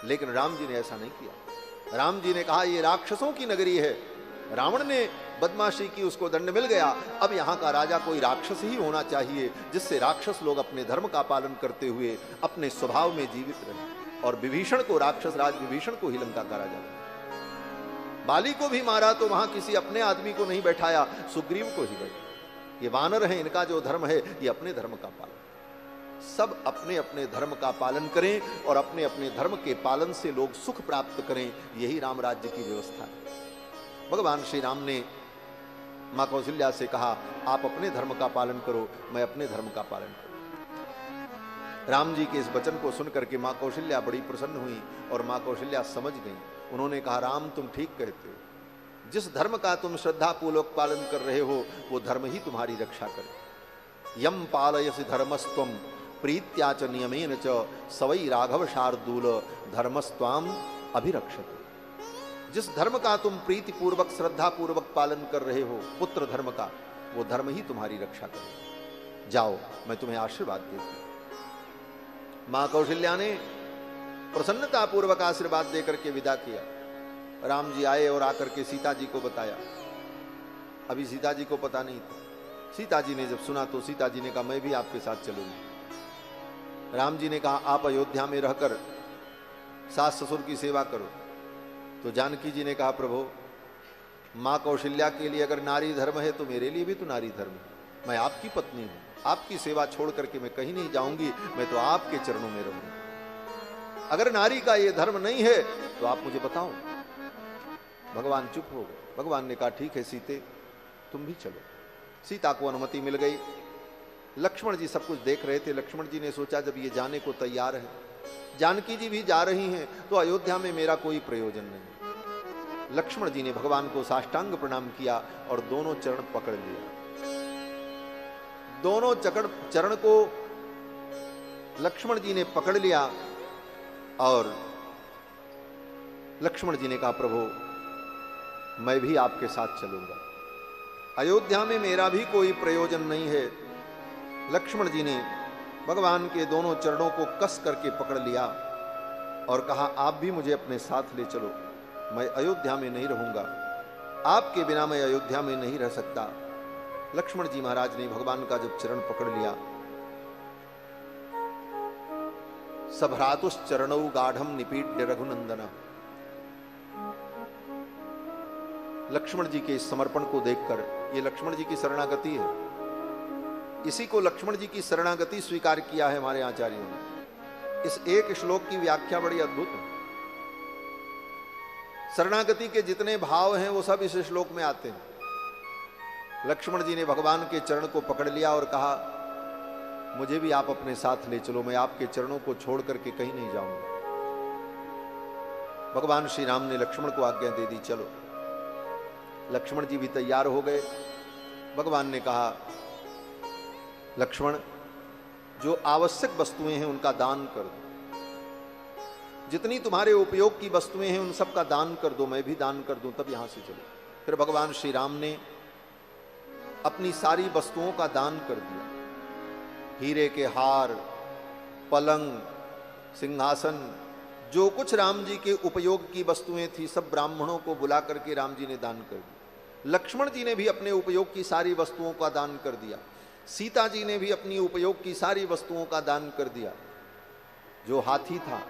लेकिन राम जी ने ऐसा नहीं किया। राम जी ने कहा ये राक्षसों की नगरी है, रावण ने बदमाशी की, उसको दंड मिल गया। अब यहां का राजा कोई राक्षस ही होना चाहिए, जिससे राक्षस लोग अपने धर्म का पालन करते हुए अपने स्वभाव में जीवित रहे। और विभीषण को, राक्षस राज विभीषण को ही लंका का राजा बनाया। बाली को भी मारा तो वहां किसी अपने आदमी को नहीं बैठाया, सुग्रीव को ही बैठाया। ये वानर है, इनका जो धर्म है ये अपने धर्म का पालन। सब अपने अपने धर्म का पालन करें और अपने अपने धर्म के पालन से लोग सुख प्राप्त करें। यही राम राज्य की व्यवस्था है। भगवान श्री राम ने मां कौशल्या से कहा, आप अपने धर्म का पालन करो, मैं अपने धर्म का पालन करूं। राम जी के इस वचन को सुनकर के मां कौशल्या बड़ी प्रसन्न हुई और मां कौशल्या समझ गई। उन्होंने कहा, राम तुम ठीक कहते हो, जिस धर्म का तुम श्रद्धा पूर्वक पालन कर रहे हो वो धर्म ही तुम्हारी रक्षा करे। यम पालयसि धर्मस्त्वम प्रीत्या च नियमेन च सवै राघव शार्दूल धर्मस्त्वाम अभिरक्षते। जिस धर्म का तुम प्रीति पूर्वक श्रद्धा पूर्वक पालन कर रहे हो, पुत्र धर्म का, वो धर्म ही तुम्हारी रक्षा करे। जाओ, मैं तुम्हें आशीर्वाद देती हूं। मां कौशल्या ने प्रसन्नता पूर्वक आशीर्वाद देकर के विदा किया। राम जी आए और आकर के सीता जी को बताया। अभी सीता जी को पता नहीं था। सीता जी ने जब सुना तो सीता जी ने कहा, मैं भी आपके साथ चलूंगी। राम जी ने कहा, आप अयोध्या में रहकर सास ससुर की सेवा करो। तो जानकी जी ने कहा, प्रभु मां कौशल्या के लिए अगर नारी धर्म है तो मेरे लिए भी तो नारी धर्म है। मैं आपकी पत्नी हूं, आपकी सेवा छोड़ करके मैं कहीं नहीं जाऊंगी, मैं तो आपके चरणों में रहूंगी। अगर नारी का ये धर्म नहीं है तो आप मुझे बताओ। भगवान चुप हो गए। भगवान ने कहा, ठीक है सीते, तुम भी चलो। सीता को अनुमति मिल गई। लक्ष्मण जी सब कुछ देख रहे थे। लक्ष्मण जी ने सोचा, जब ये जाने को तैयार है, जानकी जी भी जा रही हैं, तो अयोध्या में मेरा कोई प्रयोजन नहीं। लक्ष्मण जी ने भगवान को साष्टांग प्रणाम किया और दोनों चरण पकड़ लिया। दोनों चरण को लक्ष्मण जी ने पकड़ लिया और लक्ष्मण जी ने कहा, प्रभु मैं भी आपके साथ चलूंगा, अयोध्या में मेरा भी कोई प्रयोजन नहीं है। लक्ष्मण जी ने भगवान के दोनों चरणों को कस करके पकड़ लिया और कहा, आप भी मुझे अपने साथ ले चलो, मैं अयोध्या में नहीं रहूंगा, आपके बिना मैं अयोध्या में नहीं रह सकता। लक्ष्मण जी महाराज ने भगवान का जब चरण पकड़ लिया, सभ्रातुश्चरणौ गाढ़म निपीड्य रघुनंदन। लक्ष्मण जी के इस समर्पण को देखकर, ये लक्ष्मण जी की शरणागति है, इसी को लक्ष्मण जी की शरणागति स्वीकार किया है हमारे आचार्यों ने। इस एक श्लोक की व्याख्या बड़ी अद्भुत है। शरणागति के जितने भाव हैं वो सब इस श्लोक में आते हैं। लक्ष्मण जी ने भगवान के चरण को पकड़ लिया और कहा, मुझे भी आप अपने साथ ले चलो, मैं आपके चरणों को छोड़ करके कहीं नहीं जाऊंगा। भगवान श्री राम ने लक्ष्मण को आज्ञा दे दी, चलो। लक्ष्मण जी भी तैयार हो गए। भगवान ने कहा, लक्ष्मण, जो आवश्यक वस्तुएं हैं उनका दान कर दो, जितनी तुम्हारे उपयोग की वस्तुएं हैं उन सब का दान कर दो, मैं भी दान कर दूं, तब यहां से चलो। फिर भगवान श्री राम ने अपनी सारी वस्तुओं का दान कर दिया। हीरे के हार, पलंग, सिंहासन, जो कुछ राम जी के उपयोग की वस्तुएं थी सब ब्राह्मणों को बुला करके राम जी ने दान कर दी। लक्ष्मण जी ने भी अपने उपयोग की सारी वस्तुओं का दान कर दिया। सीता जी ने भी अपनी उपयोग की सारी वस्तुओं का दान कर दिया। जो हाथी था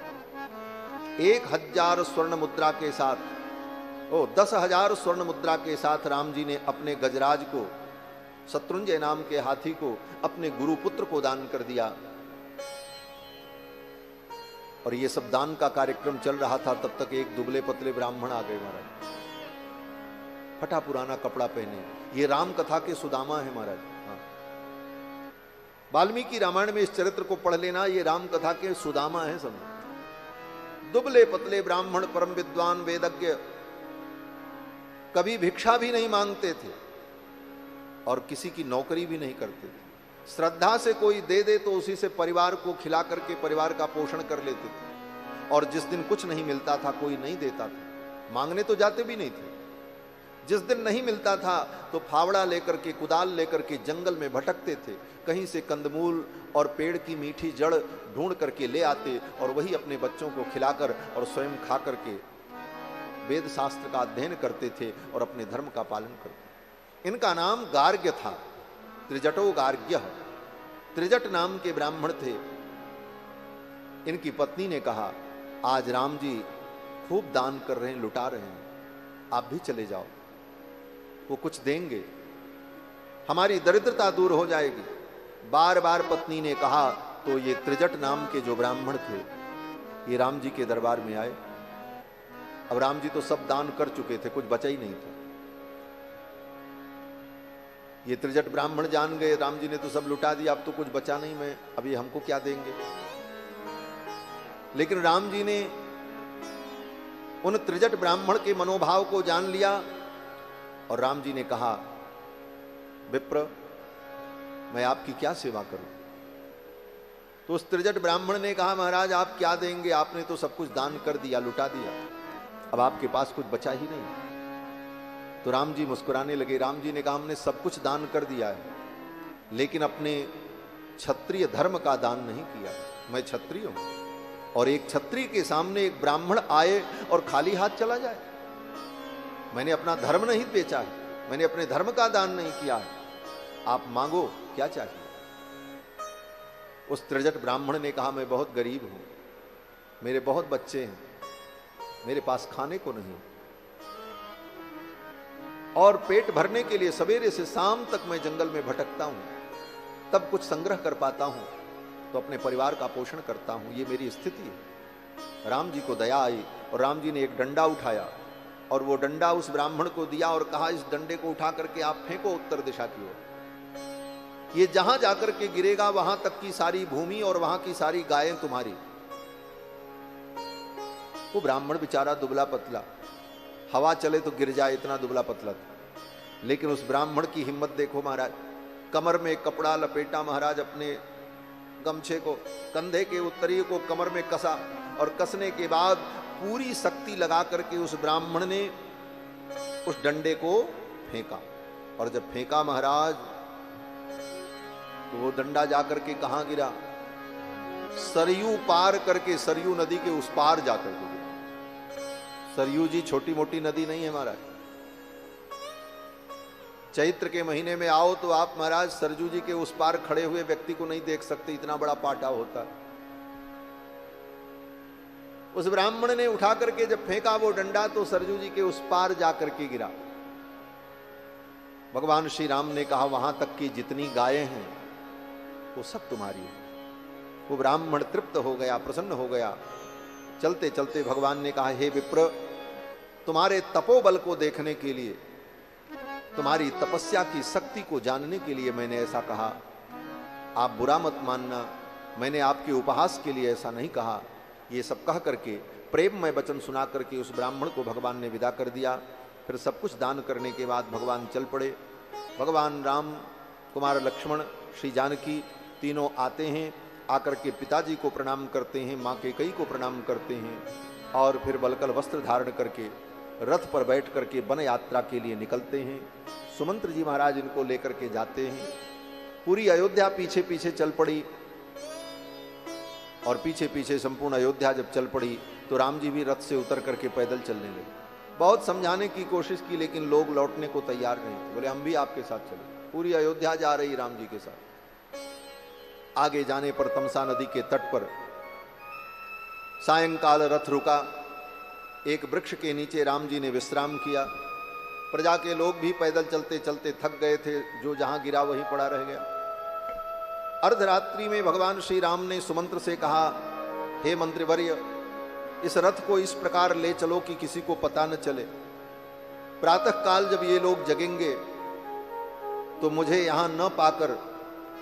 1000 स्वर्ण मुद्रा के साथ, 10,000 स्वर्ण मुद्रा के साथ राम जी ने अपने गजराज को, शत्रुंजय नाम के हाथी को, अपने गुरुपुत्र को दान कर दिया। और ये सब दान का कार्यक्रम चल रहा था, तब तक एक दुबले पतले ब्राह्मण आ गए महाराज, फटा पुराना कपड़ा पहने। ये राम कथा के सुदामा है महाराज। हाँ, वाल्मीकि रामायण में इस चरित्र को पढ़ लेना, ये राम कथा के सुदामा है सब। दुबले पतले ब्राह्मण, परम विद्वान, वेदज्ञ, कभी भिक्षा भी नहीं मांगते थे और किसी की नौकरी भी नहीं करते थे। श्रद्धा से कोई दे दे तो उसी से परिवार को खिला करके परिवार का पोषण कर लेते थे। और जिस दिन कुछ नहीं मिलता था, कोई नहीं देता था, मांगने तो जाते भी नहीं थे। जिस दिन नहीं मिलता था तो फावड़ा लेकर के, कुदाल लेकर के जंगल में भटकते थे, कहीं से कंदमूल और पेड़ की मीठी जड़ ढूंढ करके ले आते और वही अपने बच्चों को खिलाकर और स्वयं खा करके वेद शास्त्र का अध्ययन करते थे और अपने धर्म का पालन करते। इनका नाम गार्ग्य था, त्रिजटो गार्ग्य। त्रिजट नाम के ब्राह्मण थे। इनकी पत्नी ने कहा, आज राम जी खूब दान कर रहे हैं, लुटा रहे हैं, आप भी चले जाओ, वो कुछ देंगे, हमारी दरिद्रता दूर हो जाएगी। बार बार पत्नी ने कहा तो ये त्रिजट नाम के जो ब्राह्मण थे ये राम जी के दरबार में आए। अब राम जी तो सब दान कर चुके थे, कुछ बचा ही नहीं था। ये त्रिजट ब्राह्मण जान गए, राम जी ने तो सब लुटा दिया, अब तो कुछ बचा नहीं, मैं अभी हमको क्या देंगे। लेकिन राम जी ने उन त्रिजट ब्राह्मण के मनोभाव को जान लिया और राम जी ने कहा, विप्र मैं आपकी क्या सेवा करूं। तो उस त्रिजट ब्राह्मण ने कहा, महाराज आप क्या देंगे, आपने तो सब कुछ दान कर दिया, लुटा दिया, अब आपके पास कुछ बचा ही नहीं। तो राम जी मुस्कुराने लगे। राम जी ने कहा, हमने सब कुछ दान कर दिया है, लेकिन अपने क्षत्रिय धर्म का दान नहीं किया। मैं क्षत्रिय हूं और एक क्षत्रिय के सामने एक ब्राह्मण आए और खाली हाथ चला जाए, मैंने अपना धर्म नहीं बेचा है, मैंने अपने धर्म का दान नहीं किया है, आप मांगो क्या चाहिए। उस त्रिजट ब्राह्मण ने कहा, मैं बहुत गरीब हूं, मेरे बहुत बच्चे हैं, मेरे पास खाने को नहीं, और पेट भरने के लिए सवेरे से शाम तक मैं जंगल में भटकता हूं, तब कुछ संग्रह कर पाता हूं तो अपने परिवार का पोषण करता हूं, ये मेरी स्थिति है। राम जी को दया आई और राम जी ने एक डंडा उठाया और वो डंडा उस ब्राह्मण को दिया और कहा, इस डंडे को उठा करके आप फेंको उत्तर दिशा की ओर, ये जहां जाकर के गिरेगा वहां तक की सारी भूमि और वहां की सारी गायें तुम्हारी। वो ब्राह्मण बेचारा दुबला पतला, हवा चले तो गिर जाए, इतना दुबला पतला था। लेकिन उस ब्राह्मण की हिम्मत देखो महाराज, कमर में कपड़ा लपेटा महाराज, अपने गमछे को, कंधे के उत्तरीय को कमर में कसा और कसने के बाद पूरी शक्ति लगा करके उस ब्राह्मण ने उस डंडे को फेंका। और जब फेंका महाराज तो वो डंडा जाकर के कहां गिरा, सरयू पार करके, सरयू नदी के उस पार जाकर के गिरा। सरयू जी छोटी मोटी नदी नहीं है महाराज। चैत्र के महीने में आओ तो आप महाराज सरजू जी के उस पार खड़े हुए व्यक्ति को नहीं देख सकते, इतना बड़ा पाटा होता है। उस ब्राह्मण ने उठा करके जब फेंका वो डंडा तो सरजू जी के उस पार जाकर के गिरा। भगवान श्री राम ने कहा, वहां तक की जितनी गायें हैं वो सब तुम्हारी है। वो ब्राह्मण तृप्त हो गया, प्रसन्न हो गया। चलते चलते भगवान ने कहा, हे विप्र, तुम्हारे तपोबल को देखने के लिए, तुम्हारी तपस्या की शक्ति को जानने के लिए मैंने ऐसा कहा, आप बुरा मत मानना, मैंने आपके उपहास के लिए ऐसा नहीं कहा। ये सब कह करके प्रेम में वचन सुना करके उस ब्राह्मण को भगवान ने विदा कर दिया। फिर सब कुछ दान करने के बाद भगवान चल पड़े। भगवान राम, कुमार लक्ष्मण, श्री जानकी तीनों आते हैं, आकर के पिताजी को प्रणाम करते हैं, माँ कैकेयी को प्रणाम करते हैं और फिर बलकल वस्त्र धारण करके रथ पर बैठ करके वन यात्रा के लिए निकलते हैं। सुमंत्र जी महाराज इनको लेकर के जाते हैं। पूरी अयोध्या पीछे पीछे चल पड़ी और पीछे पीछे संपूर्ण अयोध्या जब चल पड़ी तो राम जी भी रथ से उतर करके पैदल चलने लगे। बहुत समझाने की कोशिश की लेकिन लोग लौटने को तैयार नहीं थे। बोले हम भी आपके साथ चले। पूरी अयोध्या जा रही राम जी के साथ। आगे जाने पर तमसा नदी के तट पर सायंकाल रथ रुका। एक वृक्ष के नीचे राम जी ने विश्राम किया। प्रजा के लोग भी पैदल चलते चलते थक गए थे। जो जहां गिरा वहीं पड़ा रह गया। अर्धरात्रि में भगवान श्री राम ने सुमंत्र से कहा, हे मंत्रिवर्य, इस रथ को इस प्रकार ले चलो कि किसी को पता न चले। प्रातः काल जब ये लोग जगेंगे तो मुझे यहां न पाकर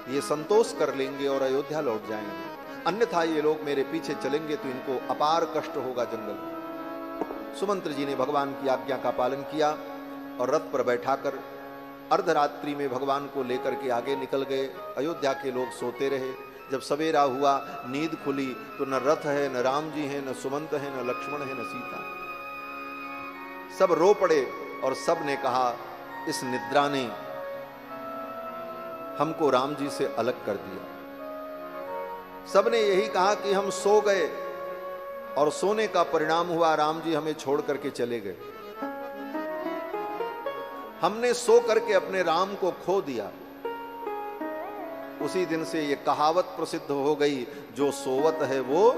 ये संतोष कर लेंगे और अयोध्या लौट जाएंगे, अन्यथा ये लोग मेरे पीछे चलेंगे तो इनको अपार कष्ट होगा जंगल में। सुमंत्र जी ने भगवान की आज्ञा का पालन किया और रथ पर बैठाकर अर्धरात्रि में भगवान को लेकर के आगे निकल गए। अयोध्या के लोग सोते रहे। जब सवेरा हुआ, नींद खुली तो न रथ है, न राम जी हैं, न सुमंत है, न लक्ष्मण है, न सीता। सब रो पड़े और सब ने कहा, इस निद्रा ने हमको राम जी से अलग कर दिया। सब ने यही कहा कि हम सो गए और सोने का परिणाम हुआ राम जी हमें छोड़ करके चले गए। हमने सो करके अपने राम को खो दिया। उसी दिन से ये कहावत प्रसिद्ध हो गई, जो सोवत है वो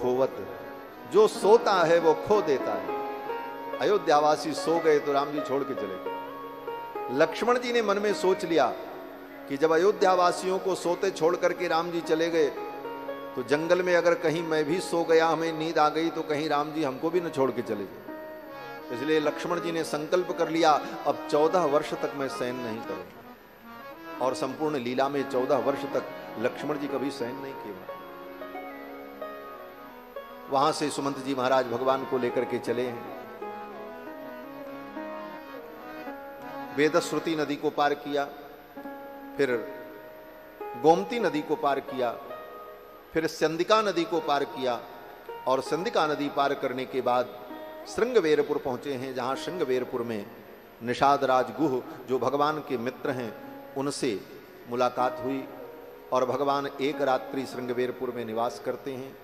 खोवत है, जो सोता है वो खो देता है। अयोध्यावासी सो गए तो राम जी छोड़ के चले गए। लक्ष्मण जी ने मन में सोच लिया कि जब अयोध्यावासियों को सोते छोड़ करके राम जी चले गए तो जंगल में अगर कहीं मैं भी सो गया, हमें नींद आ गई, तो कहीं राम जी हमको भी न छोड़ के चले जाए। इसलिए लक्ष्मण जी ने संकल्प कर लिया, अब 14 वर्ष तक मैं शयन नहीं करूंगा। और संपूर्ण लीला में 14 वर्ष तक लक्ष्मण जी कभी शयन नहीं किए। वहां से सुमंत जी महाराज भगवान को लेकर के चले हैं। वेदश्रुति नदी को पार किया, फिर गोमती नदी को पार किया, फिर संदिका नदी को पार किया और संदिका नदी पार करने के बाद श्रृंगवेरपुर पहुंचे हैं, जहां श्रृंगवेरपुर में निषाद राज गुह जो भगवान के मित्र हैं उनसे मुलाकात हुई और भगवान एक रात्रि श्रृंगवेरपुर में निवास करते हैं।